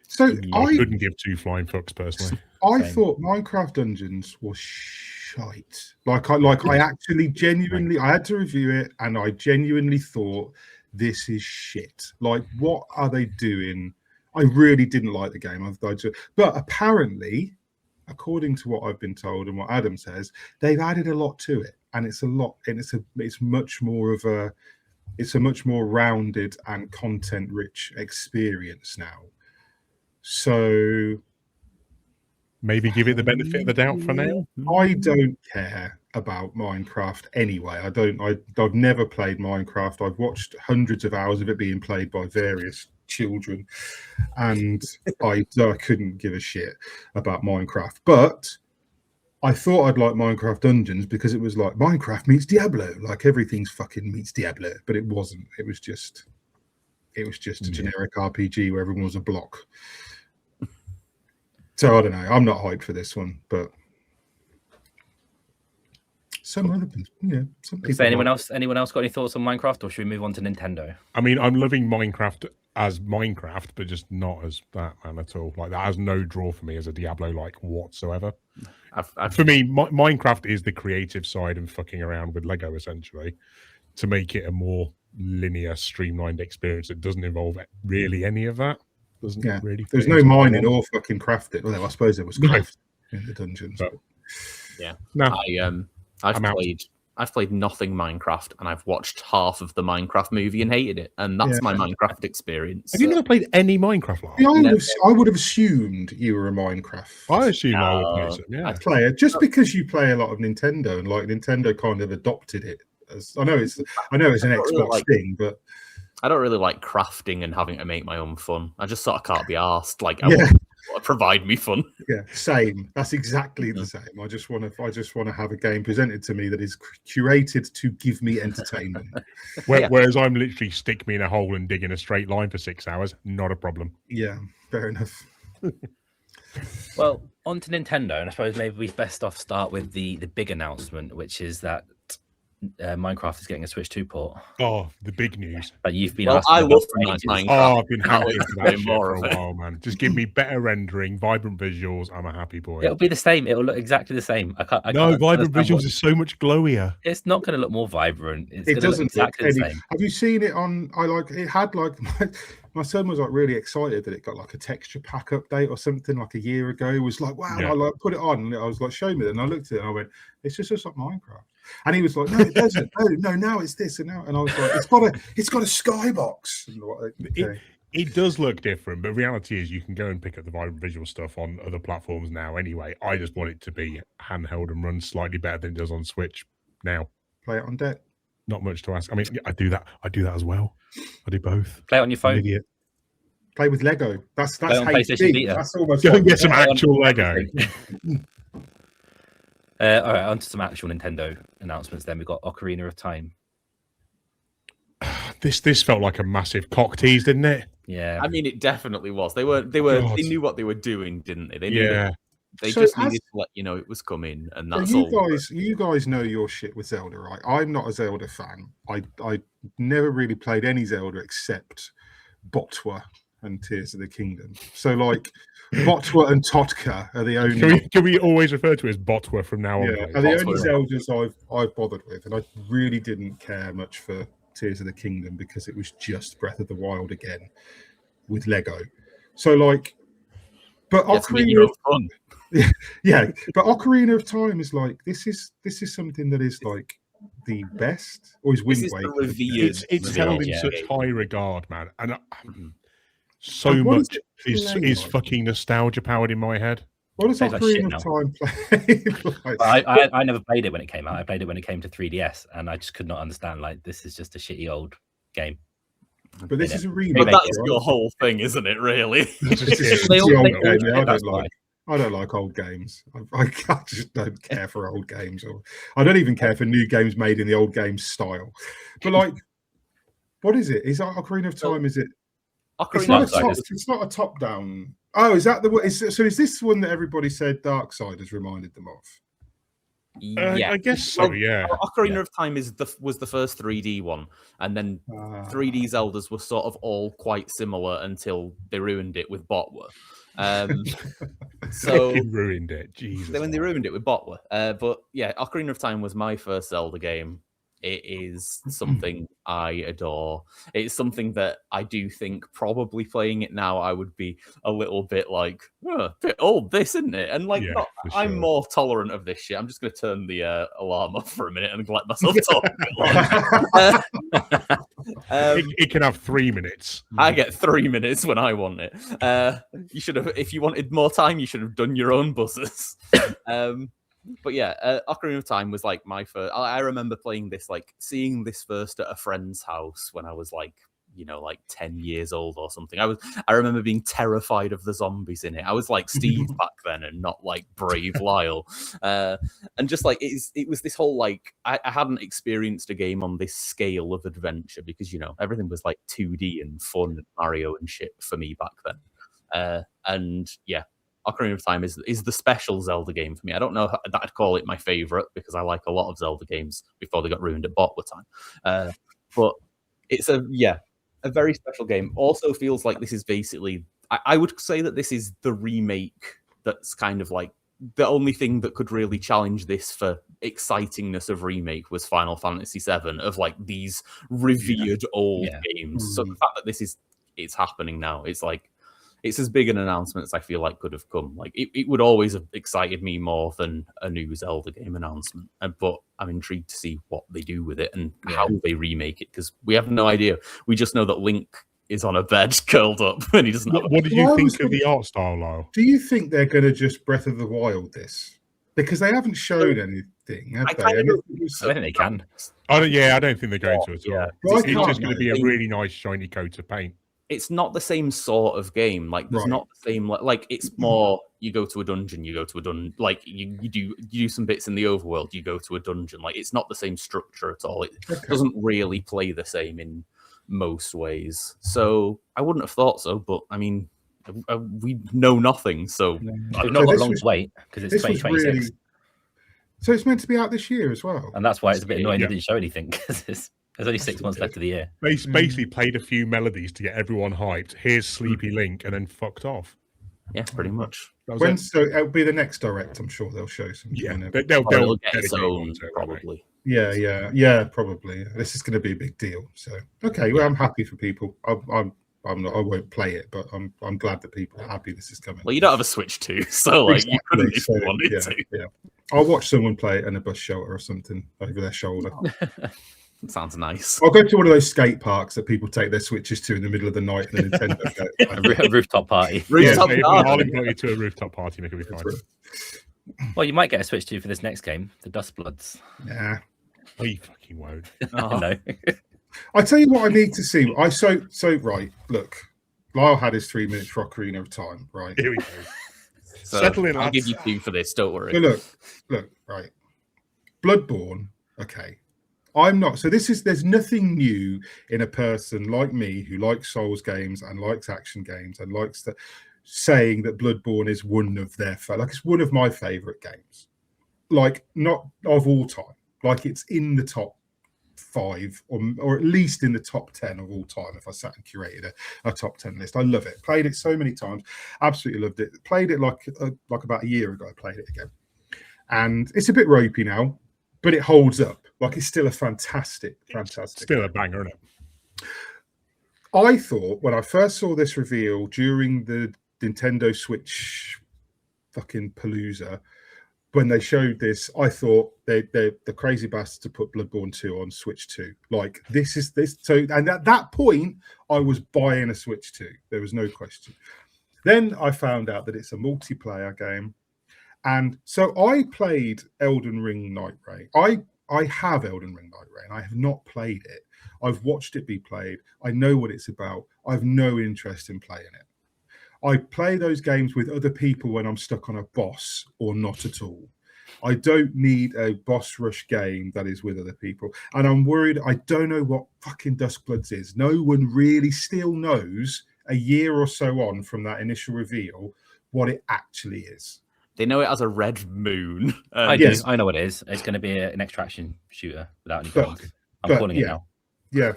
So I couldn't give two flying fucks personally. I thought Minecraft Dungeons was shite. I actually genuinely, I had to review it, and I genuinely thought, this is shit. Like, what are they doing? I really didn't like the game. But apparently, according to what I've been told and what Adam says, they've added a lot to it, and it's a lot, and it's much more of a, it's a much more rounded and content-rich experience now. So maybe give it the benefit of the doubt for now. I don't care about Minecraft anyway. I've never played Minecraft. I've watched hundreds of hours of it being played by various children, and I couldn't give a shit about Minecraft. But I thought I'd like Minecraft Dungeons because it was like Minecraft meets Diablo, like everything's fucking meets Diablo, but it wasn't. It was just a generic RPG where everyone was a block. So I don't know. I'm not hyped for this one, but some other people, some people. So anyone else got any thoughts on Minecraft, or should we move on to Nintendo? I mean, I'm loving Minecraft as Minecraft, but just not as that, man, at all. Like, that has no draw for me as a Diablo-like whatsoever. For me, Minecraft is the creative side and fucking around with Lego, essentially, to make it a more linear, streamlined experience that doesn't involve really any of that. Really. There's no mining or fucking crafting. Well, I suppose there was crafting in the dungeons. But... Yeah. No. I've played nothing Minecraft, and I've watched half of the Minecraft movie and hated it, and that's my Minecraft experience. Have you never played any Minecraft? Like? I would have assumed you were a Minecraft. I assume I would play some. Yeah, player just because you play a lot of Nintendo, and like Nintendo kind of adopted it. As I know it's an Xbox thing, but I don't really like crafting and having to make my own fun. I just sort of can't be arsed. Like, provide me fun. Yeah, same. That's exactly the same. I just want to have a game presented to me that is curated to give me entertainment. Whereas I'm literally stick me in a hole and dig in a straight line for 6 hours. Not a problem. Yeah, fair enough. Well, on to Nintendo, and I suppose maybe we best off start with the big announcement, which is that Minecraft is getting a Switch 2 port. Oh, the big news! But you've been. I love Minecraft. Oh, I've been happy for that shit for a while, man. Just give me better rendering, vibrant visuals. I'm a happy boy. It'll be the same. It'll look exactly the same. Vibrant visuals is so much glowier. It's not going to look more vibrant. It doesn't look exactly the same. Have you seen it on? It had like my son was like really excited that it got like a texture pack update or something like a year ago. He was like, wow! Yeah. I like put it on, and I was like, show me it, and I looked at it, and I went, it's just like Minecraft. And he was like, no, it doesn't. No, now it's this and now. And I was like, it's got a skybox. Okay. It does look different, but reality is you can go and pick up the vibrant visual stuff on other platforms now anyway. I just want it to be handheld and run slightly better than it does on Switch now. Play it on deck. Not much to ask. I mean, I do that as well. I do both. Play it on your phone. Idiot. Play with Lego. That's HD. That's almost go and get some actual Lego. All right, on to some actual Nintendo announcements. Then we've got Ocarina of Time. This felt like a massive cock tease, didn't it? Yeah, I mean, it definitely was. They knew what they were doing, didn't they? They knew they just needed to let you know it was coming, and that's all. You guys know your shit with Zelda, right? I'm not a Zelda fan. I never really played any Zelda except Botwa and Tears of the Kingdom. So like. Botwa and Totka are the only. Can we always refer to it as Botwa from now on? Yeah, are the only Zeldas I've bothered with, and I really didn't care much for Tears of the Kingdom because it was just Breath of the Wild again with Lego. So like, but Ocarina of Time, but Ocarina of Time is like this is something that is like the best. Or is Wind Waker? It's held in such high regard, man, and. So much is fucking nostalgia powered in my head. What does Ocarina of Time play? I never played it when it came out. I played it when it came to 3DS, and I just could not understand. Like, this is just a shitty old game. But this is a remake. But that's your whole thing, isn't it? Really? I don't like old games. I just don't care for old games, or I don't even care for new games made in the old games style. But like, what is it? Is Ocarina of Time? Is it? It's not a top down. Oh, is that the one? So is this one that everybody said Darksiders reminded them of? Yeah, I guess so. Yeah, Ocarina of Time was the first 3D one, and then 3D Zeldas were sort of all quite similar until they ruined it with Botwa. So they ruined it. Jesus, when they ruined it with Botwa. But yeah, Ocarina of Time was my first Zelda game. It is something I adore. It's something that I do think probably playing it now, I would be a little bit like, a bit old, this, isn't it? And like, I'm more tolerant of this shit. I'm just going to turn the alarm off for a minute and let myself talk a bit longer. It can have 3 minutes. I get 3 minutes when I want it. You should have, if you wanted more time, you should have done your own buzzers. But yeah, Ocarina of Time was like my first. I remember playing this, like seeing this first at a friend's house when I was like, 10 years old or something. I remember being terrified of the zombies in it. I was like Steve back then and not like brave Lyle. And just like it was this whole like I hadn't experienced a game on this scale of adventure because everything was like 2D and fun and Mario and shit for me back then. And yeah. Ocarina of Time is the special Zelda game for me. I don't know that I'd call it my favorite because I like a lot of Zelda games before they got ruined at Botwa time. But it's a very special game. Also feels like this is basically, I would say that this is the remake that's kind of like the only thing that could really challenge this for excitingness of remake was Final Fantasy VII of like these revered old games. So the fact that it's happening now, it's like, it's as big an announcement as I feel like could have come. Like it would always have excited me more than a new Zelda game announcement. But I'm intrigued to see what they do with it and how they remake it because we have no idea. We just know that Link is on a bed curled up and he doesn't. What did you think of the art style, Lyle? Do you think they're going to just Breath of the Wild this? Because they haven't showed anything, have they? I don't think they can. I don't think they're going to at all. Yeah. It's just going to be a really nice shiny coat of paint. It's not the same sort of game. Like there's not the same like it's more you go to a dungeon, like you do some bits in the overworld, you go to a dungeon. Like it's not the same structure at all. It doesn't really play the same in most ways. So I wouldn't have thought so, but I mean we know nothing, so I've not got long to wait because it's 2026. Really... So it's meant to be out this year as well. And that's why it's a bit annoying they didn't show anything because there's only 6 months left of the year. Basically played a few melodies to get everyone hyped. Here's Sleepy Link, and then fucked off. Yeah, pretty much. So it'll be the next Direct. I'm sure they'll show some. Yeah, they'll get its own probably. Yeah, probably. This is going to be a big deal. So okay, well, I'm happy for people. I'm not. I won't play it, but I'm glad that people are happy this is coming. Well, you don't have a Switch 2, so like you couldn't if you wanted to. Yeah, I'll watch someone play it in a bus shelter or something over their shoulder. Sounds nice. I'll go to one of those skate parks that people take their Switches to in the middle of the night and the Nintendo a rooftop party. I'll invite you to a rooftop party, make it be fine. Well, you might get a Switch 2 for this next game, the Dustbloods. Yeah. Oh, you fucking won't. No. I tell you what I need to see. Right, look. Lyle had his 3 minutes for Ocarina of Time, right? Here we go. So settle in, I'll give you 2 for this, don't worry. So look, right. Bloodborne, okay. I'm not. So there's nothing new in a person like me who likes Souls games and likes action games and likes saying that Bloodborne is one of their it's one of my favorite games. Like not of all time. Like it's in the top 5 or at least in the top 10 of all time if I sat and curated a top 10 list. I love it. Played it so many times. Absolutely loved it. Played it like about a year ago. I played it again. And it's a bit ropey now, but it holds up. Like it's still a fantastic. Still a banger, isn't it? I thought when I first saw this reveal during the Nintendo Switch fucking palooza, when they showed this, I thought they're the crazy bastards to put Bloodborne 2 on Switch 2. Like this. So, and at that point, I was buying a Switch 2. There was no question. Then I found out that it's a multiplayer game. And so I played Elden Ring Night Ray. I have Elden Ring Night Ray, and I have not played it. I've watched it be played. I know what it's about. I have no interest in playing it. I play those games with other people when I'm stuck on a boss or not at all. I don't need a boss rush game that is with other people. And I'm worried. I don't know what fucking Duskbloods is. No one really still knows a year or so on from that initial reveal what it actually is. They know it as a red moon. I do. I know what it is. It's going to be an extraction shooter without any guns. I'm calling it now. Yeah.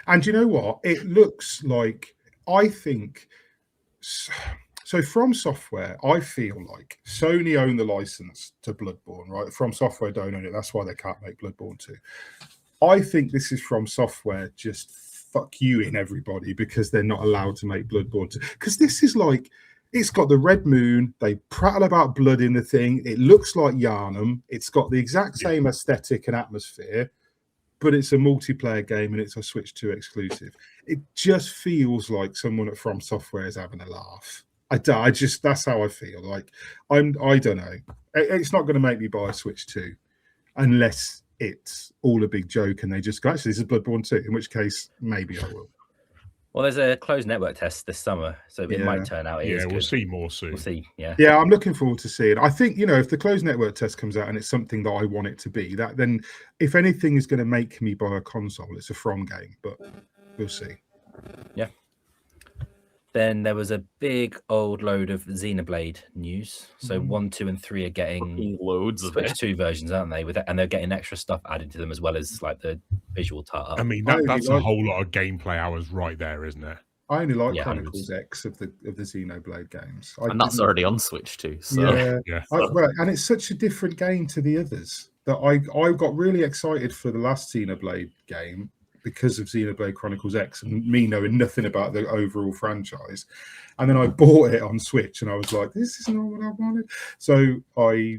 And you know what? It looks like, I think, so From Software, I feel like Sony own the license to Bloodborne, right? From Software don't own it. That's why they can't make Bloodborne 2. I think this is From Software just fuck you in everybody because they're not allowed to make Bloodborne 2. Because this is like, it's got the red moon. They prattle about blood in the thing. It looks like Yharnam. It's got the exact same aesthetic and atmosphere, but it's a multiplayer game and it's a Switch 2 exclusive. It just feels like someone at From Software is having a laugh. I just, that's how I feel. Like, I don't know. It's not going to make me buy a Switch 2 unless it's all a big joke and they just go, actually, this is Bloodborne 2, in which case maybe I will. Well, there's a closed network test this summer, so it might turn out. We'll see more soon. We'll see. Yeah, I'm looking forward to seeing. I think, if the closed network test comes out and it's something that I want it to be, that then if anything is going to make me buy a console, it's a From game. But we'll see. Yeah. Then there was a big old load of Xenoblade news. So 1, 2, and 3 are getting loads of Switch 2 versions, aren't they? And they're getting extra stuff added to them as well as like the visual tart. I mean, that's a whole lot of gameplay hours right there, isn't it? I only like Chronicles X of the Xenoblade games, and that's already on Switch too. So. Yeah. And it's such a different game to the others that I got really excited for the last Xenoblade game because of Xenoblade Chronicles X and me knowing nothing about the overall franchise. And then I bought it on Switch and I was like, this is not what I wanted. So I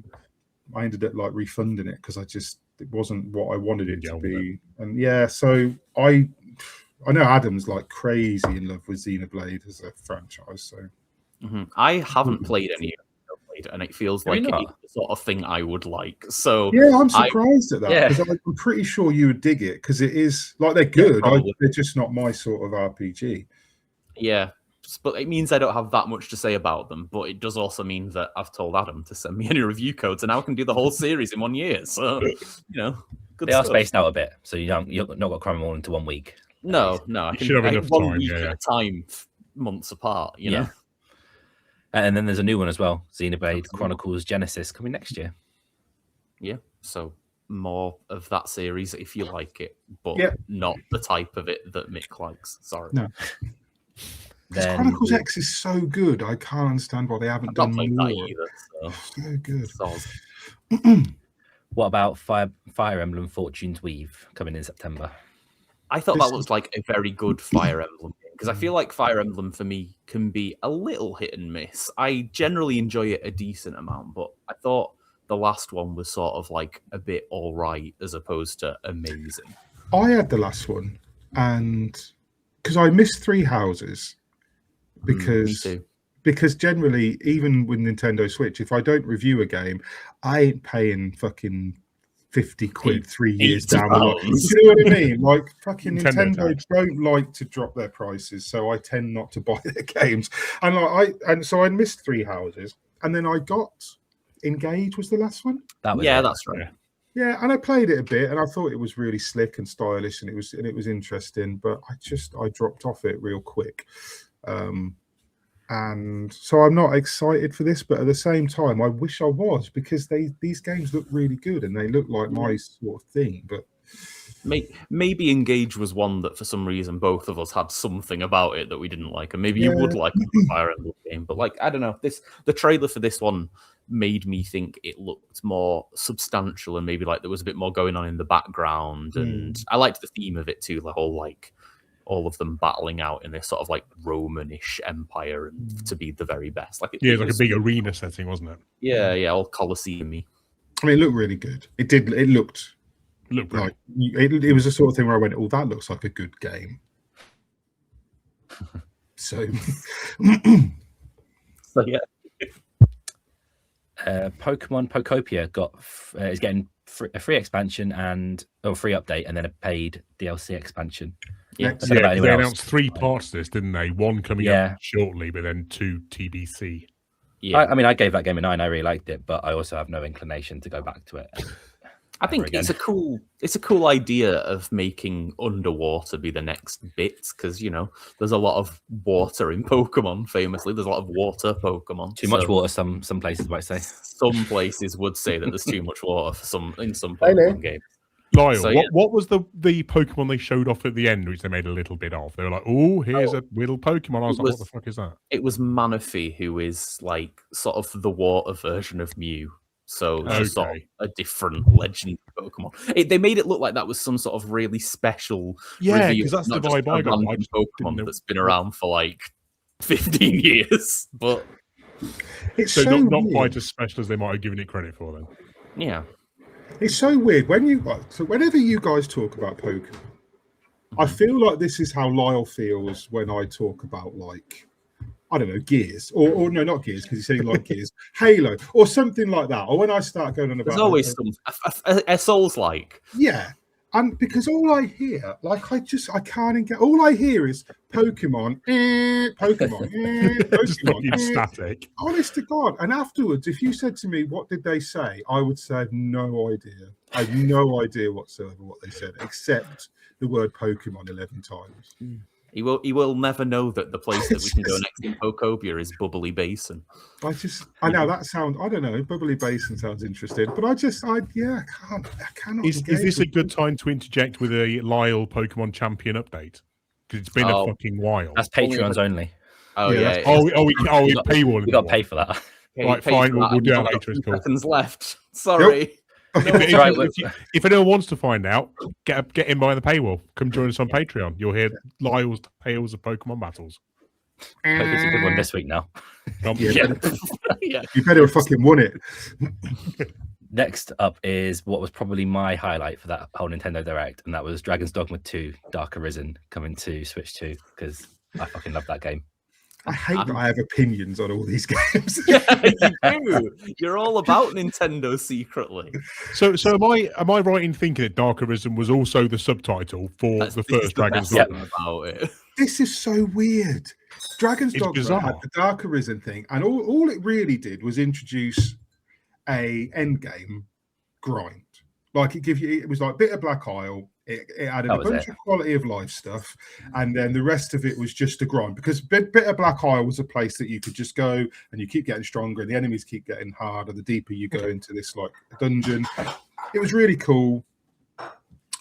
ended up like refunding it because it wasn't what I wanted it to be. And so I know Adam's like crazy in love with Xenoblade as a franchise. So I haven't played any Xenoblade, and it feels like it's the sort of thing I would like. So I'm surprised at that because I'm pretty sure you would dig it because it is like they're good. They're just not my sort of RPG. Yeah, but it means I don't have that much to say about them. But it does also mean that I've told Adam to send me any review codes, and now I can do the whole series in 1 year. So good they are spaced out a bit, so you're not got to cram them all into 1 week. No, I can have enough 1 week at a time, months apart. You know. And then there's a new one as well, Xenoblade Chronicles Genesis, coming next year. Yeah, so more of that series if you like it, but not the type of it that Mick likes. Sorry. No. Then Chronicles X is so good. I can't understand why they haven't done more. That either, so good. What about Fire Emblem Fortune's Weave coming in September? I thought that looked like a very good Fire Emblem game because I feel like Fire Emblem for me can be a little hit and miss. I generally enjoy it a decent amount, but I thought the last one was sort of like a bit all right as opposed to amazing. I had the last one, and because I missed Three Houses, because generally, even with Nintendo Switch, if I don't review a game, I ain't paying fucking 50 quid 3 years down the line. You know what I mean? Like fucking Nintendo don't like to drop their prices, so I tend not to buy their games. And so I missed Three Houses, and then I got Engage was the last one. That's right. Yeah, and I played it a bit, and I thought it was really slick and stylish, and it was interesting. But I dropped off it real quick, and so I'm not excited for this. But at the same time, I wish I was because these games look really good and they look like my sort of thing. But maybe Engage was one that for some reason both of us had something about it that we didn't like, and maybe you would like a Fire Emblem game. But like I don't know, the trailer for this one made me think it looked more substantial and maybe like there was a bit more going on in the background. And I liked the theme of it too, the whole like all of them battling out in this sort of like Romanish empire and to be the very best. Like it was like a big arena setting, wasn't it? Yeah, all Colosseum-y. I mean, it looked really good. It did. It looked like it was the sort of thing where I went, "Oh, that looks like a good game." So yeah. Pokemon Pokopia is getting a free expansion or free update and then a paid DLC expansion. They announced 3 parts to this, didn't they? 1 coming up shortly, but then 2 TBC. Yeah, I mean, I gave that game a 9. I really liked it, but I also have no inclination to go back to it. I think it's a cool idea of making underwater be the next bit, because there's a lot of water in Pokemon. Famously, there's a lot of water Pokemon. Too much water. Some places might say. Some places would say that there's too much water for some Pokemon games. Lyle, so, what was the Pokemon they showed off at the end, which they made a little bit of? They were like, "Oh, here's a little Pokemon." I was like, "What the fuck is that?" It was Manaphy, who is like sort of the water version of Mew. So sort of a different legend Pokemon. They made it look like that was some sort of really special. Yeah, because that's the vibe I got. Pokemon that's been around for like 15 years, but it's so not quite as special as they might have given it credit for. Then, yeah, it's so weird whenever you guys talk about Pokemon, I feel like this is how Lyle feels when I talk about like. I don't know, Gears, or no, not Gears, because he's saying like Gears, Halo, or something like that. Or when I start going on about, there's always some a Souls-like. Yeah, and because all I hear, like I can't get. All I hear is Pokemon, Pokemon, static. Honest to God. And afterwards, if you said to me, "What did they say?" I would say, "I have no idea. I have no idea whatsoever what they said, except the word Pokemon 11 times." He will never know that the place that we can go next in Pokobia is Bubbly Basin. I know that sounds. I don't know. Bubbly Basin sounds interesting, but I cannot. Is this a good time to interject with a Lyle Pokemon Champion update? Because it's been a fucking while. That's Patreons only. Oh yeah. We paywall. We got to pay for that. Right, fine. We'll do that later. It's cool. Seconds left. Sorry. Yep. If anyone wants to find out, get in behind the paywall. Come join us on Patreon. You'll hear Lyle's tales of Pokemon battles. Hope it's a good one this week now. Yeah. You better have fucking won it. Next up is what was probably my highlight for that whole Nintendo Direct, and that was Dragon's Dogma 2 Dark Arisen coming to Switch 2, because I fucking love that game. I hate that I have opinions on all these games. Yeah, you do. You're all about Nintendo secretly. So am I right in thinking that Dark Arisen was also the subtitle for the first Dragon's Dogma? About it. This is so weird. Dragon's Dogma had the Dark Arisen thing, and all it really did was introduce a end game grind. Like it was like Bitter Black Isle. It added a bunch of quality of life stuff, and then the rest of it was just a grind, because Bitter Black Isle was a place that you could just go and you keep getting stronger and the enemies keep getting harder the deeper you go into this like dungeon. It was really cool.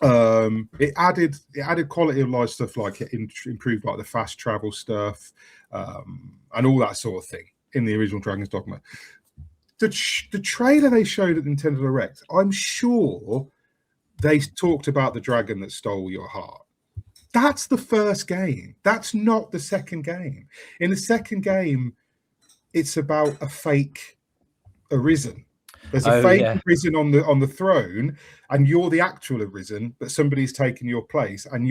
It added quality of life stuff, like it improved like the fast travel stuff and all that sort of thing in the original Dragon's Dogma. The trailer they showed at Nintendo Direct, I'm sure they talked about the dragon that stole your heart. That's the first game. That's not the second game. In the second game, it's about a fake Arisen. There's a fake Arisen on the throne, and you're the actual Arisen, but somebody's taken your place. And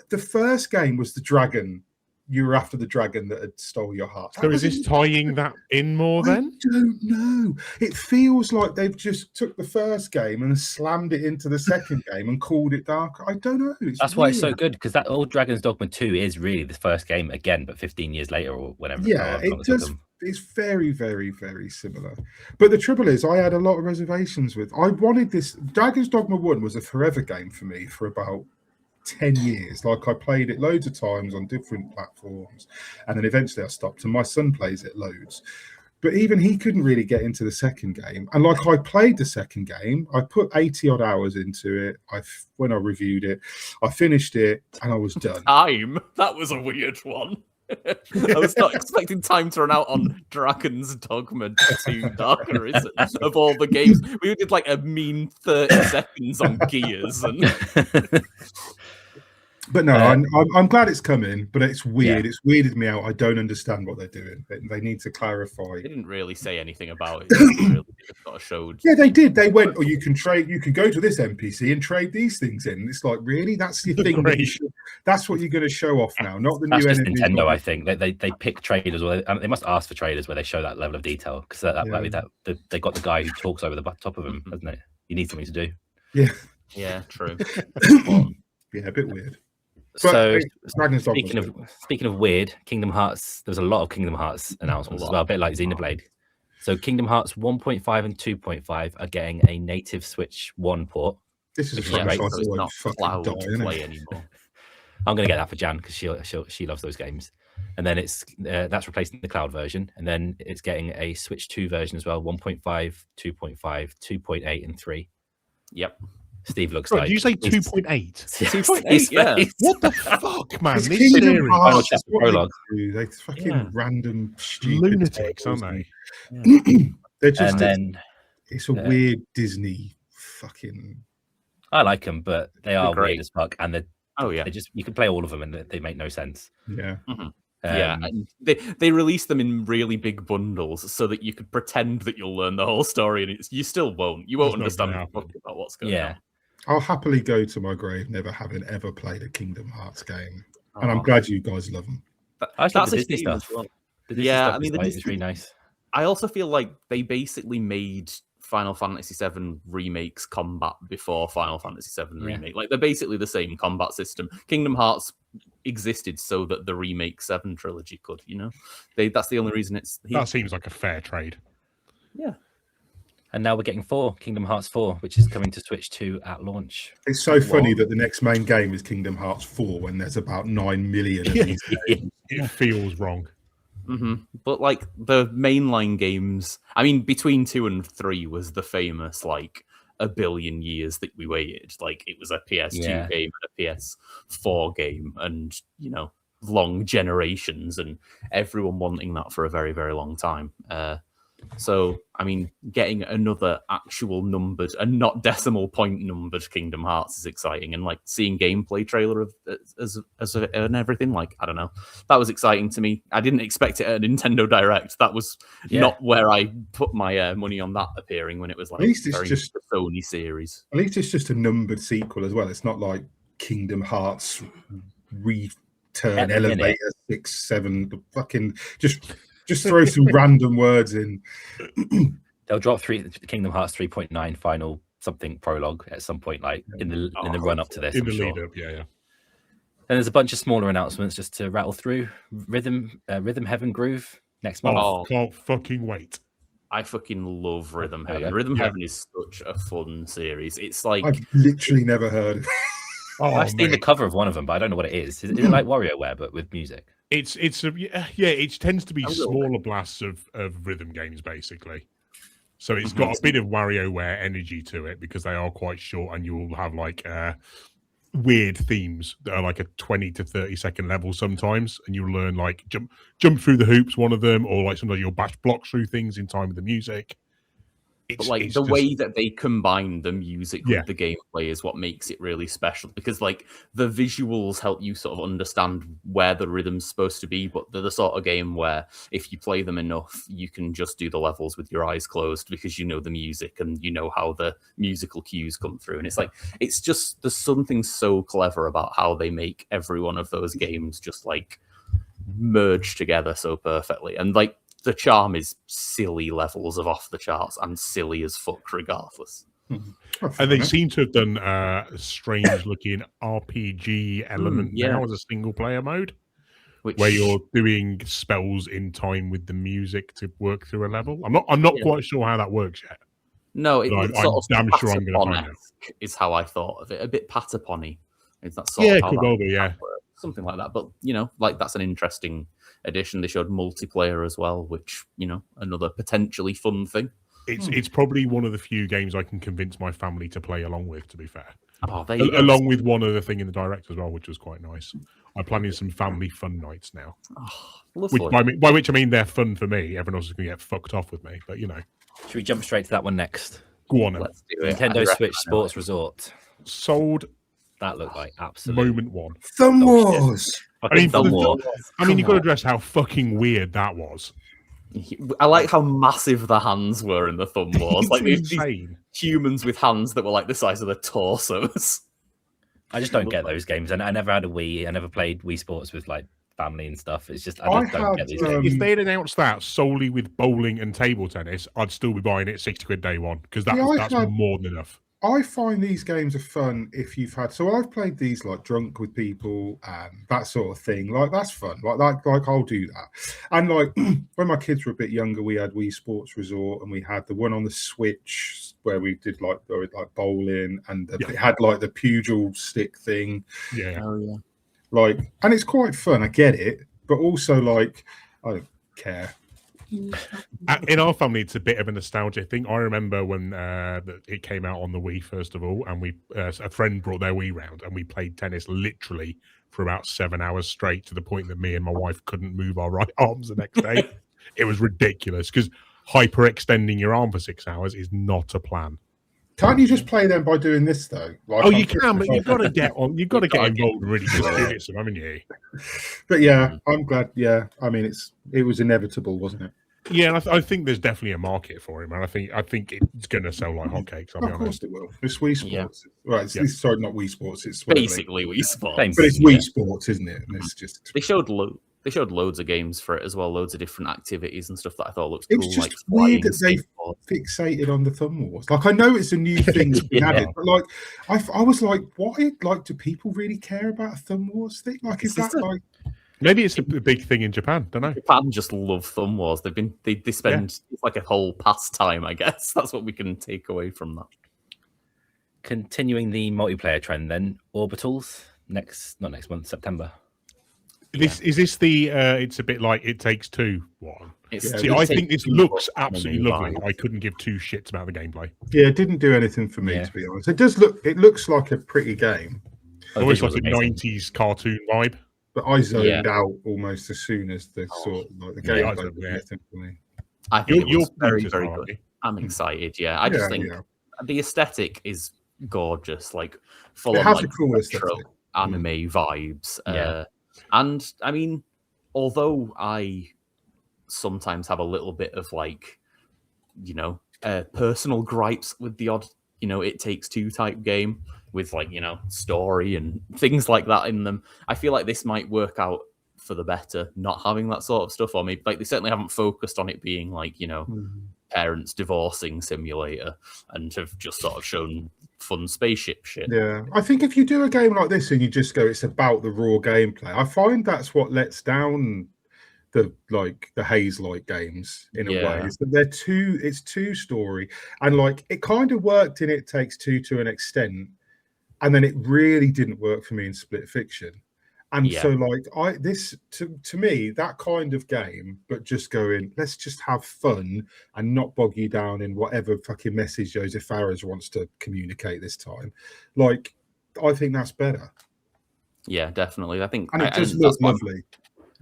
the first game was the dragon. You were after the dragon that had stole your heart. So is this tying that in more then? I don't know. It feels like they've just took the first game and slammed it into the second game and called it Dark. I don't know. That's why it's so good, because that old Dragon's Dogma 2 is really the first game again, but 15 years later or whatever. Yeah, it does. It's very, very, very similar. But the trouble is, I had a lot of reservations with. I wanted this. Dragon's Dogma 1 was a forever game for me for about 10 years. Like, I played it loads of times on different platforms, and then eventually I stopped, and my son plays it loads, but even he couldn't really get into the second game. And like, I played the second game, I put 80 odd hours into it. When I reviewed it, I finished it and I was done. That was a weird one. I was not expecting time to run out on Dragon's Dogma 2 Dark Arisen of all the games. We did like a mean 30 seconds on Gears and But no, I'm glad it's coming, but it's weird. Yeah. It's weirded me out. I don't understand what they're doing. They need to clarify. They didn't really say anything about it. They really sort of showed. Yeah, they did. They went, you can trade. You can go to this NPC and trade these things in. It's like, really? That's your thing. That's what you're going to show off now, not the new enemies. Nintendo, I think they pick traders, or they must ask for traders where they show that level of detail, because they got the guy who talks over the top of them, hasn't it? You need something to do. Yeah, true. Yeah, a bit weird. So speaking of weird, Kingdom Hearts. There's a lot of Kingdom Hearts announcements as well, a bit like Xenoblade. So Kingdom Hearts 1.5 and 2.5 are getting a native Switch 1 port. This is great. So it's not cloud play anymore. I'm going to get that for Jan because she loves those games. And then that's replacing the cloud version. And then it's getting a Switch 2 version as well, 1.5, 2.5, 2.8, and 3. Yep. Steve looks like... Did you say 2.8? 2.8, yeah. What the fuck, man? It's This Kingdom series... Hearts, Chapter what prologue. they fucking random stupid lunatics, aren't they? Yeah. They're just... it's a weird Disney fucking... I like them, but they are great weird as fuck. And they just you can play all of them and they make no sense. Yeah. Mm-hmm. And they release them in really big bundles so that you could pretend that you'll learn the whole story, and you still won't. You won't understand about what's going on. I'll happily go to my grave never having ever played a Kingdom Hearts game, and I'm glad you guys love them. That's the Disney stuff. Well. The Disney stuff it's really nice. I also feel like they basically made Final Fantasy VII Remake's combat before Final Fantasy VII Remake. Like, they're basically the same combat system. Kingdom Hearts existed so that the Remake 7 trilogy could, that's the only reason it's here. That seems like a fair trade. Yeah. And now we're getting Kingdom Hearts 4, which is coming to Switch 2 at launch. It's so funny that the next main game is Kingdom Hearts 4 when there's about 9 million of these games. It feels wrong. Mm-hmm. But like the mainline games, I mean, between 2 and 3 was the famous like a billion years that we waited. Like, it was a PS2 game and a PS4 game, and long generations, and everyone wanting that for a very, very long time. So, I mean, getting another actual numbered and not decimal point numbered Kingdom Hearts is exciting, and like seeing gameplay trailer of and everything, like, I don't know, that was exciting to me. I didn't expect it at a Nintendo Direct. That was not where I put my money on that appearing when it was like at least it's just the Sony series. At least it's just a numbered sequel as well. It's not like Kingdom Hearts Return Elevator 6, 7. Fucking just throw some random words in. They'll drop Kingdom Hearts 3.9 final something prologue at some point, like in the run up to this. In the lead up, yeah. And there's a bunch of smaller announcements just to rattle through. Rhythm Heaven Groove next month. Oh, can't fucking wait. I fucking love Rhythm Heaven. Rhythm Heaven is such a fun series. It's like, I've literally never heard of it. I've seen the cover of one of them, but I don't know what it is. Is it like WarioWare but with music? It tends to be smaller blasts of rhythm games, basically. So it's got a bit of WarioWare energy to it because they are quite short, and you'll have like weird themes that are like a 20 to 30 second level sometimes, and you'll learn like jump through the hoops, one of them, or like sometimes you'll bash blocks through things in time with the music. But like the way that they combine the music with the gameplay is what makes it really special, because like the visuals help you sort of understand where the rhythm's supposed to be, but they're the sort of game where if you play them enough, you can just do the levels with your eyes closed because you know the music and you know how the musical cues come through. And it's like, it's just, there's something so clever about how they make every one of those games just like merge together so perfectly. And like, the charm is silly levels of off the charts and silly as fuck regardless. And they seem to have done a strange looking RPG element now as a single player mode, where you're doing spells in time with the music to work through a level. I'm not quite sure how that works yet. No, it's sort of damn sure I'm going to find out. Is how I thought of it. A bit Patapon-y. Is that sort of how could well be, something like that. But like, that's an interesting addition. They showed multiplayer as well, which another potentially fun thing. It's probably one of the few games I can convince my family to play along with, to be fair. Along with one other thing in the Direct as well, which was quite nice. I'm planning some family fun nights now. By which I mean they're fun for me. Everyone else is going to get fucked off with me, but Should we jump straight to that one next? Go on. Let's do it. Nintendo Switch Sports Resort. Sold. That looked like absolute moment one. Thumb Wars. Thumb Wars. I mean, you've got to address how fucking weird that was. I like how massive the hands were in the Thumb Wars. Like these humans with hands that were like the size of their torsos. I just don't get those games, and I never had a Wii. I never played Wii Sports with like family and stuff. It's just I don't get these games. If they'd announced that solely with bowling and table tennis, I'd still be buying it £60 day one, because that's more than enough. I find these games are fun if you've had. So I've played these like drunk with people and that sort of thing. Like that's fun. Like I'll do that. And like when my kids were a bit younger, we had Wii Sports Resort and we had the one on the Switch where we did like bowling and it had like the pugil stick thing. Yeah. Oh yeah. Like, and it's quite fun. I get it, but also like I don't care. In our family, it's a bit of a nostalgia thing. I remember when it came out on the Wii, first of all, and we a friend brought their Wii round, and we played tennis literally for about 7 hours straight, to the point that me and my wife couldn't move our right arms the next day. It was ridiculous, because hyperextending your arm for 6 hours is not a plan. Can't you just play them by doing this though? Like, you can, but you've got to get on. You've got to get involved and really just do it, haven't you? But yeah, I'm glad. Yeah, I mean, it was inevitable, wasn't it? Yeah, and I think there's definitely a market for him, and I think it's going to sell like hotcakes. Of course it will. It's Wii Sports, right? Sorry, not Wii Sports. It's basically Wii Sports, but it's Wii Sports, isn't it? And it's just they showed loads of games for it as well, loads of different activities and stuff that I thought looked cool. It's just like weird that they fixated on the Thumb Wars. Like I know it's a new thing that's been added, but like I was like, why? Like, do people really care about a Thumb Wars thing? Like, is that like? Maybe it's a big thing in Japan. Don't know. Japan just love Thumb Wars. They spend it's like a whole pastime, I guess. That's what we can take away from that. Continuing the multiplayer trend, then Orbitals not next month, September. Is this the? It's a bit like It Takes Two one. I think this looks absolutely lovely. I couldn't give two shits about the gameplay. Yeah, it didn't do anything for me, to be honest. It does look. It looks like a pretty game. Almost like a 90s cartoon vibe. But I zoned out almost as soon as the the game for me. I think you're very, very good. I'm excited. Yeah, I just think the aesthetic is gorgeous, like full of like cool retro anime vibes. And I mean, although I sometimes have a little bit of like, personal gripes with the odd, It Takes Two type game with like, story and things like that in them, I feel like this might work out for the better, not having that sort of stuff. Or maybe like they certainly haven't focused on it being like, parents divorcing simulator, and have just sort of shown fun spaceship shit. Yeah, I think if you do a game like this and you just go, it's about the raw gameplay, I find that's what lets down the Haze-like games in a way, is that it's too story, and like it kind of worked in It Takes Two to an extent, and then it really didn't work for me in Split Fiction. And so like to me, that kind of game, but just going, let's just have fun and not bog you down in whatever fucking message Joseph Fares wants to communicate this time. Like, I think that's better. Yeah, definitely. I think, and it does look lovely.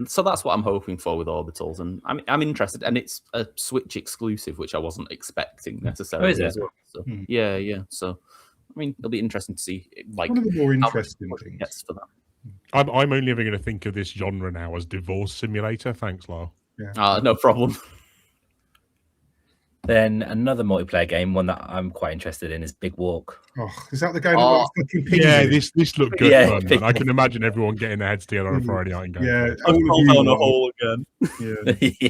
So that's what I'm hoping for with Orbitals, and I'm interested. And it's a Switch exclusive, which I wasn't expecting necessarily. Is it? As well. So, yeah. So, I mean, it'll be interesting to see like one of the more interesting things gets for that. I'm only ever going to think of this genre now as divorce simulator. Thanks, Lyle. Yeah. No problem. Then another multiplayer game, one that I'm quite interested in, is Big Walk. Oh, is that the game? Fucking pigs this looked good fun. Man. I can imagine everyone getting their heads together on a Friday night and going. Yeah, all down a hole again. Yeah.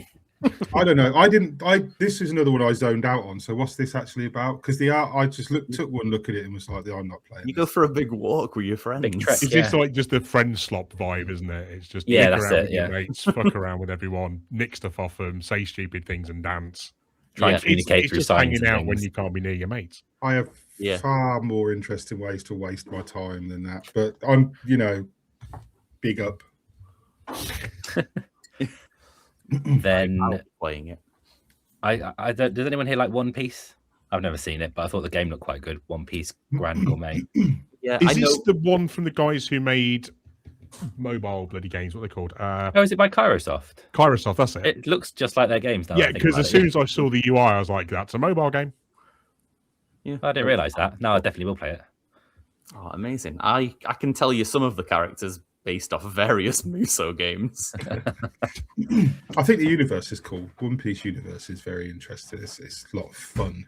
I don't know. This is another one I zoned out on. So what's this actually about? Because the art, I just took one look at it and was like, I'm not playing. You go for a big walk with your friends. Trek, it's just like just a friend slop vibe, isn't it? It's just that's around it. With your mates, fuck around with everyone, nick stuff off them, say stupid things, and dance. Try and communicate through just signs hanging out when you can't be near your mates. I have far more interesting ways to waste my time than that. But I'm, big up. Then playing it. I don't, does anyone here like One Piece? I've never seen it, but I thought the game looked quite good. One Piece Grand Gourmet. Yeah, is this the one from the guys who made mobile bloody games? What are they called? Is it by Kairosoft? Kairosoft, that's it. It looks just like their games. Now Yeah, because as soon as I saw the UI, I was like, "That's a mobile game." Yeah, I didn't realize that. No, I definitely will play it. Oh, amazing! I can tell you some of the characters based off various Muso games. I think the universe is cool. One Piece universe is very interesting. It's a lot of fun.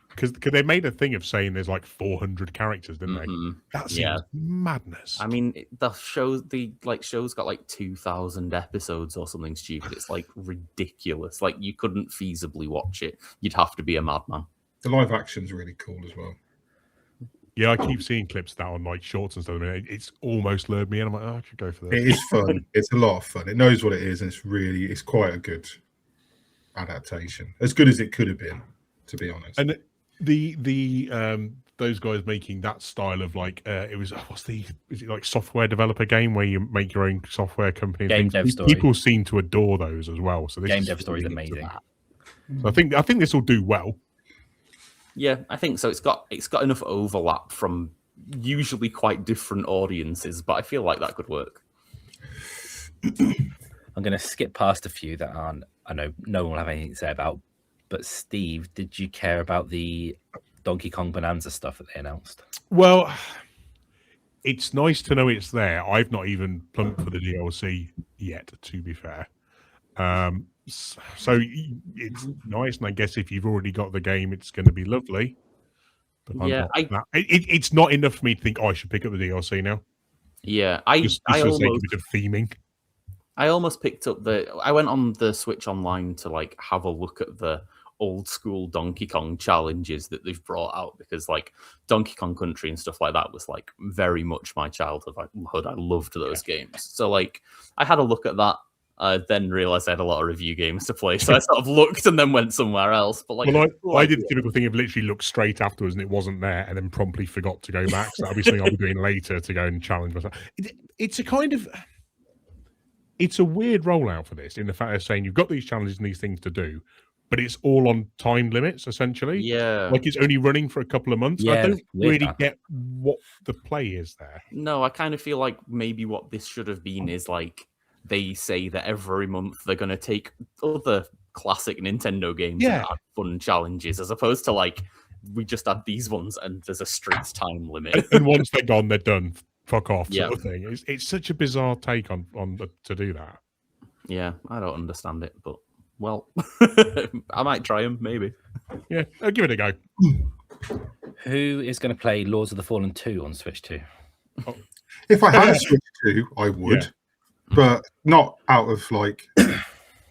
Because they made a thing of saying there's like 400 characters, didn't they? That seems madness. I mean, the show's got like 2,000 episodes or something stupid. It's like ridiculous. Like you couldn't feasibly watch it. You'd have to be a madman. The live action's really cool as well. Yeah, I keep seeing clips of that on like shorts and stuff. I mean, it's almost lured me, and I'm like, oh, I should go for this. It is fun. It's a lot of fun. It knows what it is, and it's quite a good adaptation, as good as it could have been, to be honest. And the those guys making that style of like is it like software developer game where you make your own software company? Game dev story. People seem to adore those as well. So Game dev story is amazing. So I think this will do well. Yeah, I think so. It's got enough overlap from usually quite different audiences, but I feel like that could work. I'm going to skip past a few that aren't. I know no one will have anything to say about. But Steve, did you care about the Donkey Kong Bonanza stuff that they announced? Well, it's nice to know it's there. I've not even plumped for the DLC yet, to be fair. So it's nice, and I guess if you've already got the game, it's going to be lovely. But yeah, it's not enough for me to think, I should pick up the DLC now. Yeah, just for the sake of a bit of theming. I almost picked up I went on the Switch Online to like have a look at the old school Donkey Kong challenges that they've brought out, because like Donkey Kong Country and stuff like that was like very much my childhood. I loved those games. So like I had a look at that. I then realized I had a lot of review games to play, so I sort of looked and then went somewhere else. But like, I did the typical thing of literally look straight afterwards and it wasn't there, and then promptly forgot to go back. So that'll be something I'll be doing later to go and challenge myself. It's a weird rollout for this, in the fact of saying you've got these challenges and these things to do, but it's all on time limits essentially. Yeah, like it's only running for a couple of months. Yeah, I don't really get what the play is there. No, I kind of feel like maybe what this should have been is like, they say that every month they're going to take other classic Nintendo games and add fun challenges, as opposed to like, we just add these ones and there's a strict time limit. And once they're gone, they're done. Fuck off, sort of thing. It's such a bizarre take on to do that. Yeah, I don't understand it, but well, I might try them, maybe. Yeah, I'll give it a go. Who is going to play Lords of the Fallen 2 on Switch 2? Oh. If I had a Switch 2, I would. Yeah. But not out of like,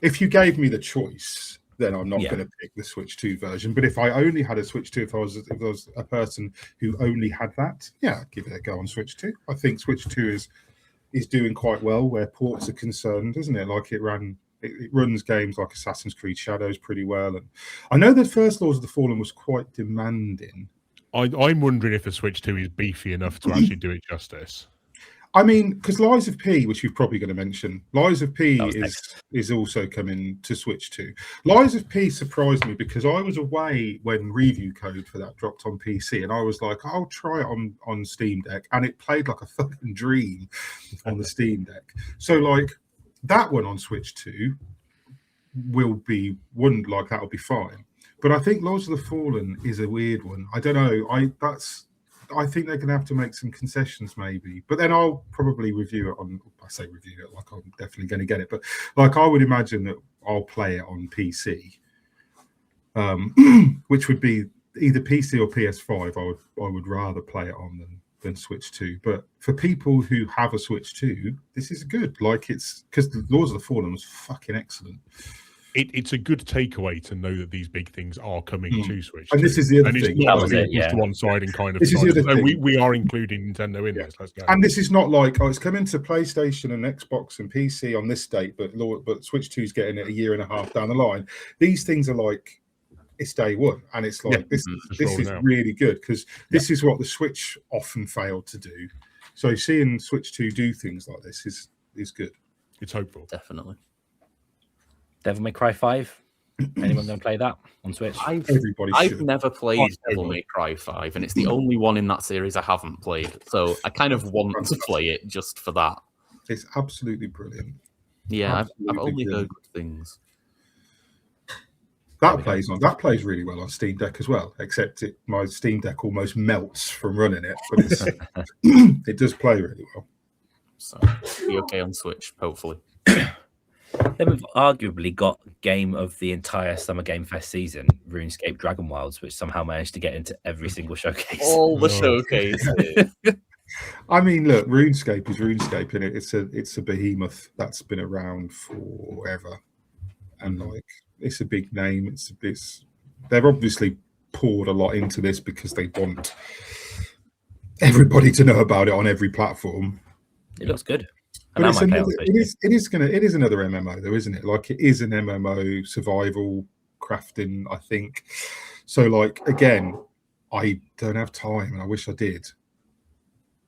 if you gave me the choice, then I'm not going to pick the Switch 2 version. But if I only had a Switch 2, if I was a person who only had that, I'd give it a go on Switch 2. I think Switch 2 is doing quite well where ports are concerned, isn't it? Like it runs games like Assassin's Creed Shadows pretty well. And I know that first Lords of the Fallen was quite demanding. I'm wondering if the Switch 2 is beefy enough to actually do it justice. I mean, because Lies of P, which you're probably going to mention, Lies of P is also coming to Switch 2. Lies of P surprised me because I was away when review code for that dropped on PC, and I was like, I'll try it on Steam Deck, and it played like a fucking dream on the Steam Deck. So, like, that one on Switch 2 will be that'll be fine. But I think Lords of the Fallen is a weird one. I don't know. I think they're going to have to make some concessions, maybe. But then I'll probably review it like I'm definitely going to get it. But like I would imagine that I'll play it on PC, which would be either PC or PS5. I would rather play it on than Switch 2. But for people who have a Switch 2, this is good. Like it's because the Lords of the Fallen was fucking excellent. It's a good takeaway to know that these big things are coming to Switch. And this is the other thing. It's not to one side and kind of. This is the other thing. We are including Nintendo in this. Let's go. And this is not like it's coming to PlayStation and Xbox and PC on this date, but Switch 2 is getting it a year and a half down the line. These things are like it's day one, and it's like this is really good because this is what the Switch often failed to do. So seeing Switch 2 do things like this is good. It's hopeful, definitely. Devil May Cry 5. Anyone going to play that on Switch? I've never played Devil May Cry 5, and it's the only one in that series I haven't played. So I kind of want to play it just for that. It's absolutely brilliant. Yeah, I've only heard good things. That plays really well on Steam Deck as well. Except my Steam Deck almost melts from running it, but it does play really well. So be okay on Switch, hopefully. Then we've arguably got game of the entire Summer Game Fest season, RuneScape Dragon Wilds, which somehow managed to get into every single showcase. All the showcases. I mean, look, RuneScape is RuneScape, and it's a behemoth that's been around forever, and like it's a big name. They've obviously poured a lot into this because they want everybody to know about it on every platform. It looks good. But it is another MMO though, isn't it? Like it is an MMO survival crafting, I think. So like again, I don't have time and I wish I did.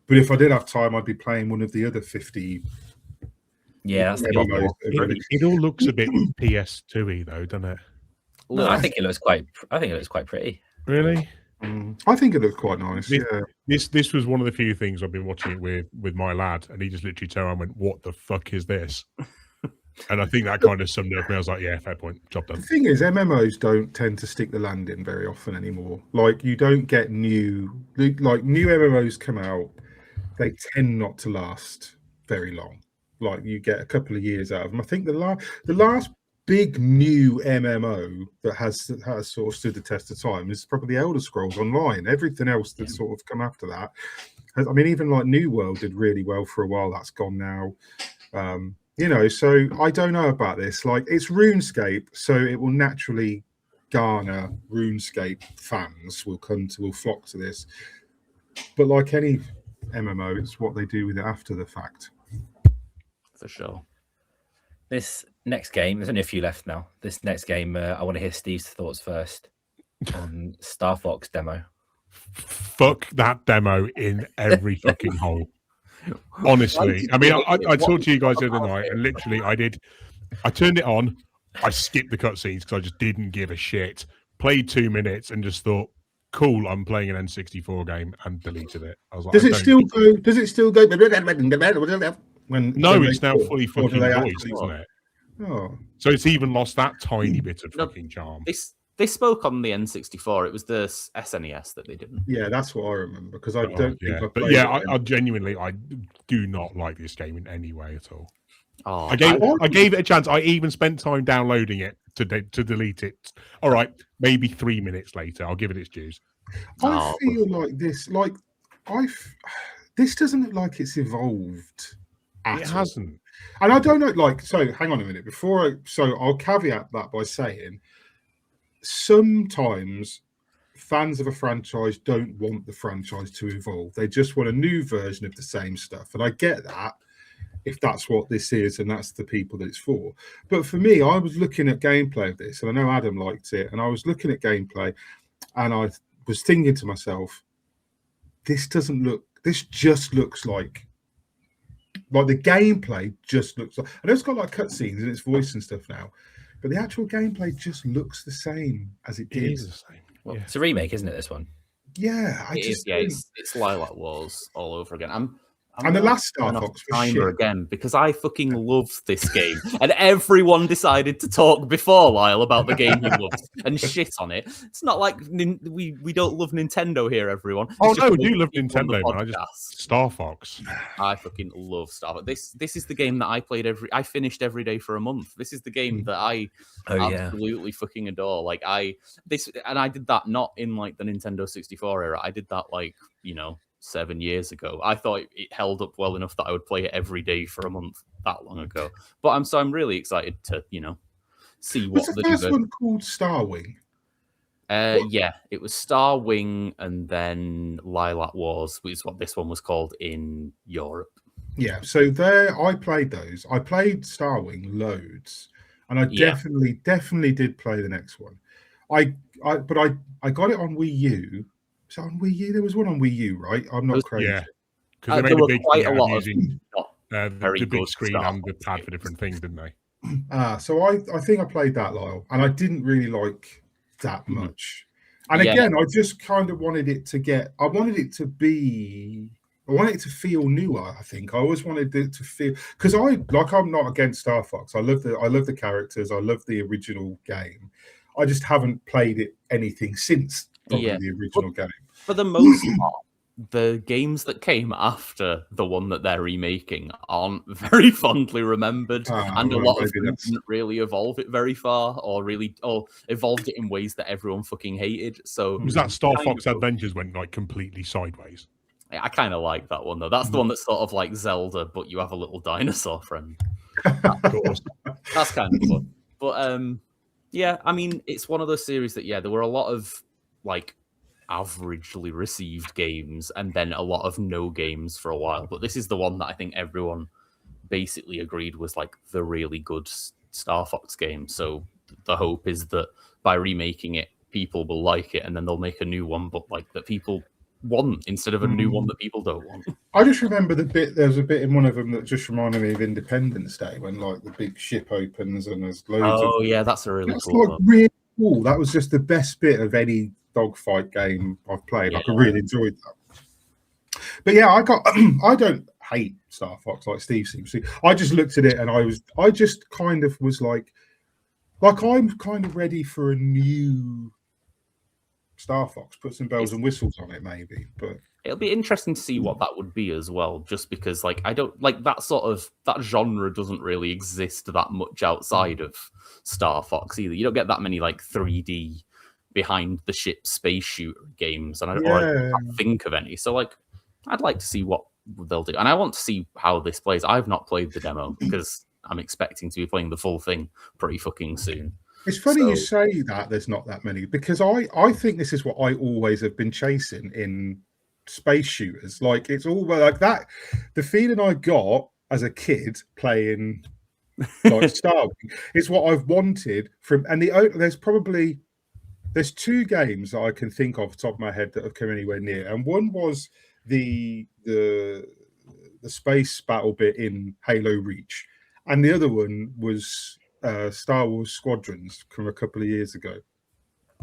But if I did have time, I'd be playing one of the other 50. Yeah, that's it all looks a bit PS2-y though, doesn't it? No, I think it looks quite pretty. Really? I think it looks quite nice. This was one of the few things I've been watching it with my lad, and he just literally turned around and went, "What the fuck is this?" And I think that kind of summed it up. And I was like, "Yeah, fair point. Job done." The thing is, MMOs don't tend to stick the landing very often anymore. Like you don't get new MMOs come out. They tend not to last very long. Like you get a couple of years out of them. I think the last big new MMO that has sort of stood the test of time is probably the Elder Scrolls Online. Everything else that's sort of come after that, I mean, even like New World did really well for a while. That's gone now. So I don't know about this. Like it's RuneScape, so it will naturally garner RuneScape fans will flock to this. But like any MMO, it's what they do with it after the fact. For sure. This next game, there's only a few left now. This next game, I want to hear Steve's thoughts first on Star Fox demo. Fuck that demo in every fucking hole. Honestly, I mean, I talked to you guys the other night, and literally, I turned it on, I skipped the cutscenes because I just didn't give a shit. Played 2 minutes and just thought, cool, I'm playing an N64 game, and deleted it. I was like, Does it still go? No, it's now fully fucking voiced, isn't it? Oh, so it's even lost that tiny bit of fucking charm. They spoke on the N64. It was the SNES that they didn't. Yeah, that's what I remember because I don't think I played it. I genuinely, I do not like this game in any way at all. Oh, I gave it a chance. I even spent time downloading it to delete it. All right, maybe 3 minutes later, I'll give it its dues. I feel like this, this doesn't look like it's evolved. It hasn't. And I don't know, so hang on a minute. I'll caveat that by saying sometimes fans of a franchise don't want the franchise to evolve. They just want a new version of the same stuff. And I get that if that's what this is and that's the people that it's for. But for me, I was looking at gameplay of this, and I know Adam liked it, and I was looking at gameplay and I was thinking to myself, this just looks like the gameplay just looks like, I know it's got like cutscenes and its voice and stuff now, but the actual gameplay just looks the same as it did. It is the same. Well, it's a remake, isn't it? This one. Yeah, it's Lilac Wars all over again. And the last Star Fox was shit again because I fucking loved this game, and everyone decided to talk before Lyle about the game he loves and shit on it. It's not like we don't love Nintendo here, everyone. Oh no, we do love Nintendo, man. Star Fox. I fucking love Star Fox. This is the game that I finished every day for a month. This is the game that I absolutely fucking adore. I did that not in like the Nintendo 64 era. I did that 7 years ago. I thought it held up well enough that I would play it every day for a month that long ago. But I'm really excited to see what the first one called Starwing. It was Starwing, and then Lilac Wars is what this one was called in Europe. Yeah, so I played those. I played Starwing loads, and I definitely did play the next one. I got it on Wii U. So on Wii U, there was one on Wii U, right? I'm not crazy. Yeah, because they made a big quite a lot using the big screen stuff. and the pad for different things, didn't they? So I think I played that, Lyle, and I didn't really like that much. And again, I just kind of wanted it to feel newer. I think I always wanted it to feel, because I'm not against Star Fox. I love the characters. I love the original game. I just haven't played anything since the original game. For the most part, the games that came after the one that they're remaking aren't very fondly remembered, and a lot of them didn't really evolve it very far, or evolved it in ways that everyone fucking hated. So was that Star Fox Adventures went completely sideways? I kind of like that one though. That's the one that's sort of like Zelda, but you have a little dinosaur friend. That's kind of fun. But I mean, it's one of those series that there were a lot of averagely received games and then a lot of no games for a while. But this is the one that I think everyone basically agreed was like the really good Star Fox game. So the hope is that by remaking it, people will like it, and then they'll make a new one, but like that people want instead of a new one that people don't want. I just remember there was a bit in one of them that just reminded me of Independence Day when like the big ship opens and there's loads of... Oh yeah, that's a really that's cool like really cool. That was just the best bit of any dogfight game I've played. Yeah. Like, I really enjoyed that. But yeah, I don't hate Star Fox like Steve seems to. I just looked at it and I just kind of was like I'm kind of ready for a new Star Fox. Put some bells and whistles on it, maybe. But it'll be interesting to see what that would be as well, just because like I don't like that genre doesn't really exist that much outside of Star Fox either. You don't get that many like 3D behind the ship space shooter games, and I can't think of any. So like I'd like to see what they'll do, and I want to see how this plays. I've not played the demo because I'm expecting to be playing the full thing pretty fucking soon. It's funny you say that there's not that many, because I think this is what I always have been chasing in space shooters. Like, it's all like that. The feeling I got as a kid playing like Star Wars is what I've wanted from. And there's two games that I can think of off the top of my head that have come anywhere near. And one was the space battle bit in Halo Reach, and the other one was Star Wars Squadrons from a couple of years ago.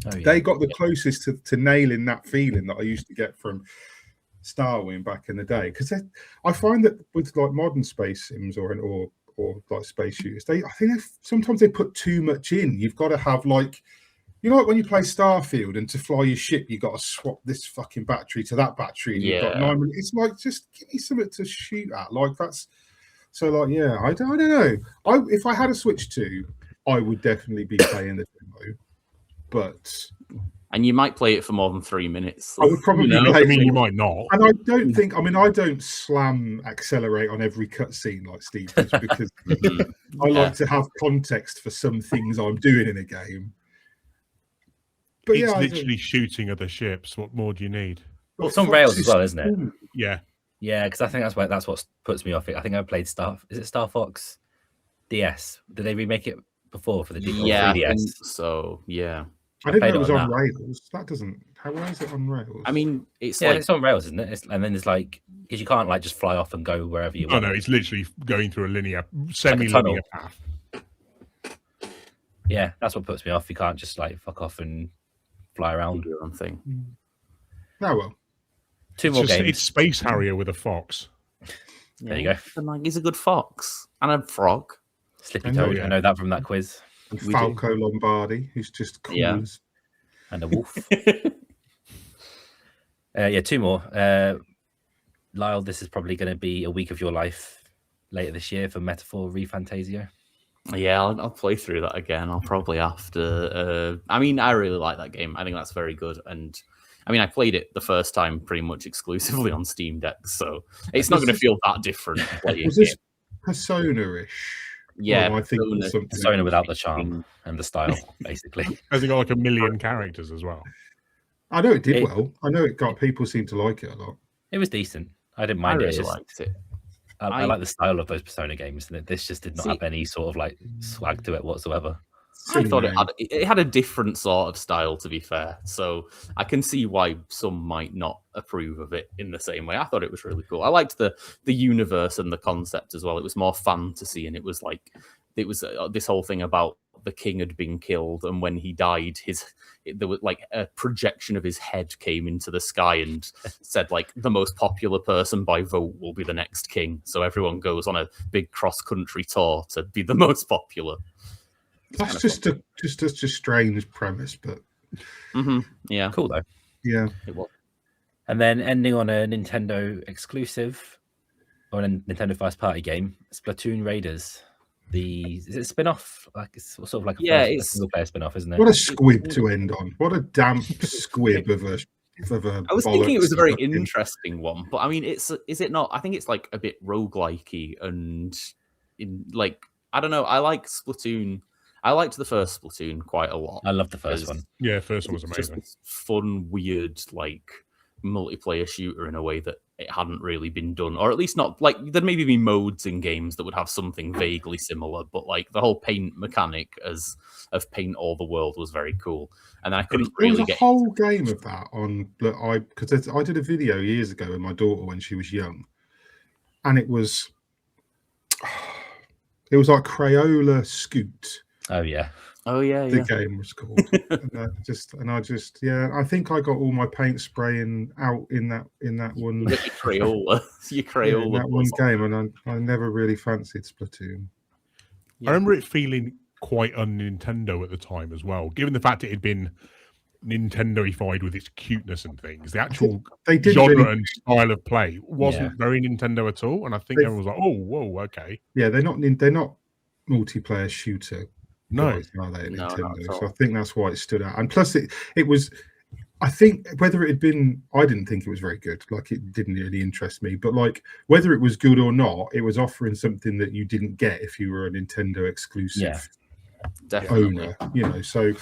Oh, yeah. They got the closest to nailing that feeling that I used to get from Star Wars back in the day. Because I find that with like modern space sims or like space shooters, I think sometimes they put too much in. You've got to have like, you know, like when you play Starfield and to fly your ship, you got to swap this fucking battery to that battery. And you've got 9 minutes. It's like, just give me something to shoot at. Like that's. So, like, yeah, I don't know. If I had a Switch 2, I would definitely be playing the demo. And you might play it for more than 3 minutes. I would probably play I mean, you might not. And I don't think... I mean, I don't slam accelerate on every cutscene like Steve does, because I like to have context for some things I'm doing in a game. But it's literally shooting other ships. What more do you need? Well, it's on rails as well, isn't it? Yeah. Yeah, because I think that's what puts me off it. I think I played Star Fox DS? Did they remake it before for the 3DS? So yeah, I didn't know it was on rails. That doesn't. How is it on rails? I mean, it's on rails, isn't it? And then it's like, because you can't like just fly off and go wherever you want. No, it's literally going through a semi-linear path. Yeah, that's what puts me off. You can't just like fuck off and fly around. Do your own thing. Oh well. Two more games. It's Space Harrier with a fox. There you go. And like, he's a good fox and a frog. Slippy Toad. I know that from that quiz. And Falco Lombardi, who's just cool. Yeah. And a wolf. Two more. Lyle, this is probably going to be a week of your life later this year for Metaphor ReFantasio. Yeah, I'll play through that again. I'll probably have to. I mean, I really like that game. I think that's very good. And I mean, I played it the first time pretty much exclusively on Steam Deck, so it's not going to feel that different. Was this Persona-ish? Yeah, I think Persona without the charm and the style, basically. Has it got like 1 million characters as well? I know it did well. I know it got people seem to like it a lot. It was decent. I didn't mind it. I really liked it. I like the style of those Persona games, and this just did not have any sort of like swag to it whatsoever. I thought it had a different sort of style, to be fair. So I can see why some might not approve of it in the same way. I thought it was really cool. I liked the universe and the concept as well. It was more fantasy, and it was this whole thing about the king had been killed, and when he died, there was like a projection of his head came into the sky and said like the most popular person by vote will be the next king. So everyone goes on a big cross-country tour to be the most popular. That's just a strange premise, but yeah, cool though. Yeah, it was. And then ending on a Nintendo exclusive or a Nintendo first party game, Splatoon Raiders. Is it a spin-off? Like it's sort of like a single player spin-off, isn't it? What a squib to end on! What a damp squib of a. I was thinking it was a very interesting one, but I mean, is it not? I think it's like a bit roguelike-y and in like I don't know. I like Splatoon. I liked the first Splatoon quite a lot. I love the first one. Yeah, first one was amazing. Just fun, weird, like multiplayer shooter in a way that it hadn't really been done, or at least not like there'd maybe be modes in games that would have something vaguely similar, but like the whole paint mechanic of paint all the world was very cool. And I couldn't really get. There was a whole game of that on because I did a video years ago with my daughter when she was young, and it was like Crayola Scoot. Oh yeah. The game was called. I think I got all my paint spraying out in that one. Your Crayola. In that one game, and I never really fancied Splatoon. Yeah. I remember it feeling quite un-Nintendo at the time as well, given the fact it had been Nintendo-ified with its cuteness and things. The actual genre and style of play wasn't very Nintendo at all, and I think everyone was like, "Oh, whoa, okay." Yeah, they're not multiplayer shooter. No, are they Nintendo? So I think that's why it stood out. And plus, it was. I think whether it had been, I didn't think it was very good. Like it didn't really interest me. But like whether it was good or not, it was offering something that you didn't get if you were a Nintendo exclusive owner. You know, so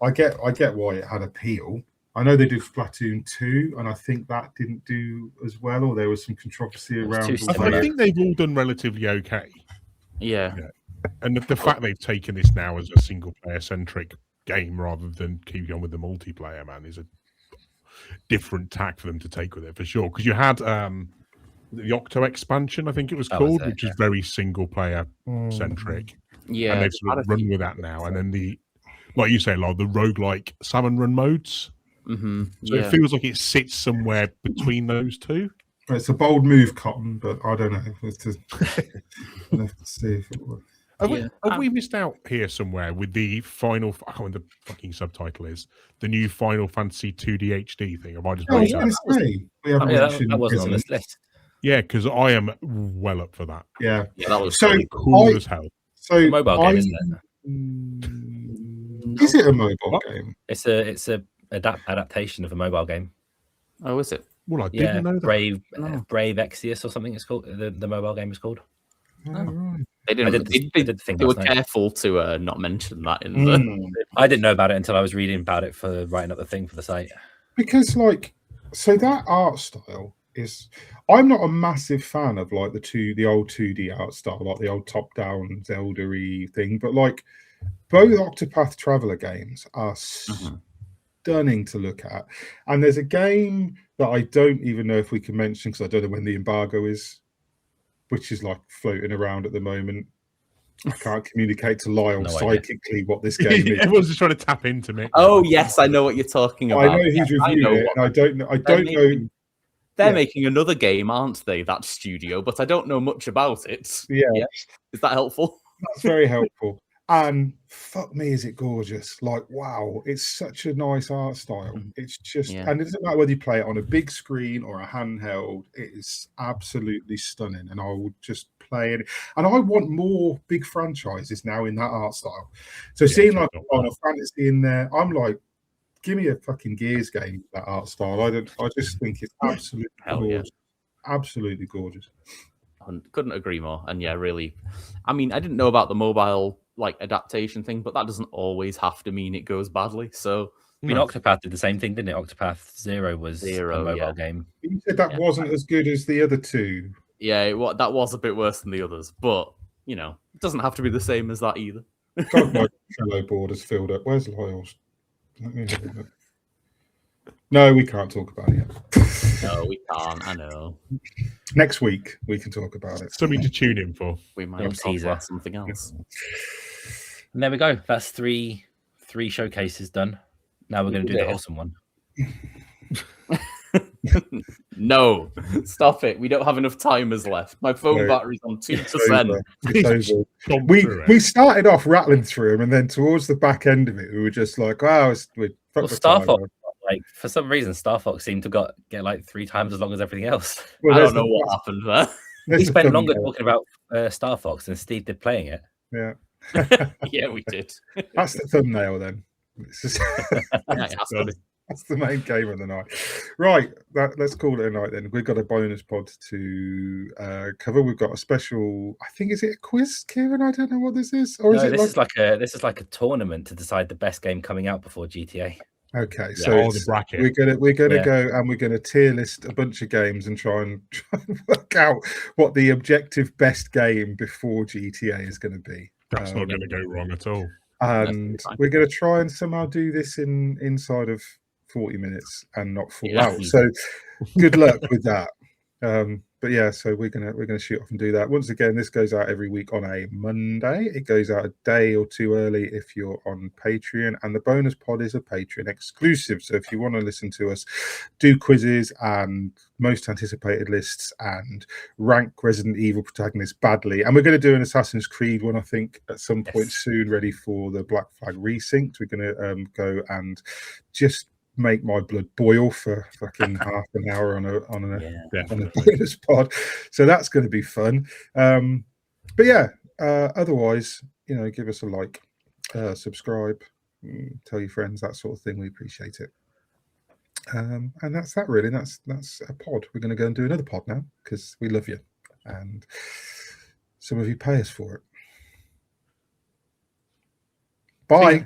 I get why it had appeal. I know they did Splatoon 2, and I think that didn't do as well, or there was some controversy around. I think they've all done relatively okay. Yeah. And the fact they've taken this now as a single player centric game rather than keeping on with the multiplayer, man, is a different tack for them to take with it for sure. Because you had the Octo expansion, I think it was called, which is very single player centric. Yeah, and they've sort of run with that now. And then like you say, like the roguelike salmon run modes. Mm-hmm. So it feels like it sits somewhere between those two. It's a bold move, Cotton, but I don't know. Let's see if it works. Have we missed out here somewhere with the final? I can't remember the fucking subtitle is the new Final Fantasy 2D HD thing. Have I just? That wasn't on this list. Yeah, because I am well up for that. Yeah, that was so cool as hell. So it's a mobile game, isn't it? Is it a mobile game? It's a adaptation of a mobile game. Oh, is it? Well, I didn't know that. Brave Exvius or something. It's called the mobile game is called. Oh, right. They were careful to not mention that in the. I didn't know about it until I was reading about it for writing up the thing for the site. Because, so that art style is. I'm not a massive fan of the old 2D art style, like the old top-down Zelda-y thing, but both Octopath Traveler games are stunning to look at. And there's a game that I don't even know if we can mention because I don't know when the embargo is, which is floating around at the moment. I can't communicate to Lyle psychically what this game is. Everyone's just trying to tap into me. Oh yes, I know what you're talking about. I know he's reviewing it, and I don't know. They're making another game, aren't they? That studio, but I don't know much about it. Yeah. Is that helpful? That's very helpful. And fuck me, is it gorgeous? Wow, it's such a nice art style. It's just, and it doesn't matter whether you play it on a big screen or a handheld, it is absolutely stunning. And I would just play it. And I want more big franchises now in that art style. So seeing Final Fantasy in there, I'm like, give me a fucking Gears game with that art style. I just think it's absolutely gorgeous. Absolutely gorgeous. Couldn't agree more. And really, I mean, I didn't know about the mobile adaptation thing, but that doesn't always have to mean it goes badly. So I mean, Octopath did the same thing, didn't it? Octopath Zero was a mobile game. You said that wasn't as good as the other two. Yeah, that was a bit worse than the others, but it doesn't have to be the same as that either. God, my fellow board is filled up. Where's Lyle's? No, we can't talk about it yet. No, we can't. I know. Next week we can talk about it. Something to tune in for. We might talk about something else. And there we go. That's three showcases done. Now we're going to do the wholesome one. No, stop it. We don't have enough timers left. My phone battery's on 2%. We started off rattling through them, and then towards the back end of it, we were just like, "Wow, Star Fox." For some reason, Star Fox seemed to get 3 times as long as everything else. Well, I don't know what happened there. We spent longer talking about Star Fox than Steve did playing it. Yeah. Yeah, we did. That's the thumbnail then. That's the main game of the night. Right, let's call it a night then. We've got a bonus pod to cover. We've got a special, I think, is it a quiz, Kieran? I don't know what this is. Or this is like a tournament to decide the best game coming out before GTA. Okay, so the bracket. we're gonna go and we're gonna tier list a bunch of games and try and work out what the objective best game before GTA is going to be. That's not going to go wrong at all. And we're going to try and somehow do this inside of 40 minutes and not fall out. So good luck with that. But yeah, so we're gonna shoot off and do that. Once again, this goes out every week on a Monday. It goes out a day or two early if you're on Patreon, and the bonus pod is a Patreon exclusive. So if you want to listen to us do quizzes and most anticipated lists and rank Resident Evil protagonists badly, and we're going to do an Assassin's Creed one, I think, at some point soon, ready for the Black Flag Resynced. We're going to go and just make my blood boil for fucking half an hour on a bonus pod, so that's going to be fun. But yeah, otherwise, give us a like, subscribe, tell your friends, that sort of thing. We appreciate it. And that's that really. That's a pod. We're going to go and do another pod now because we love you, and some of you pay us for it. Bye.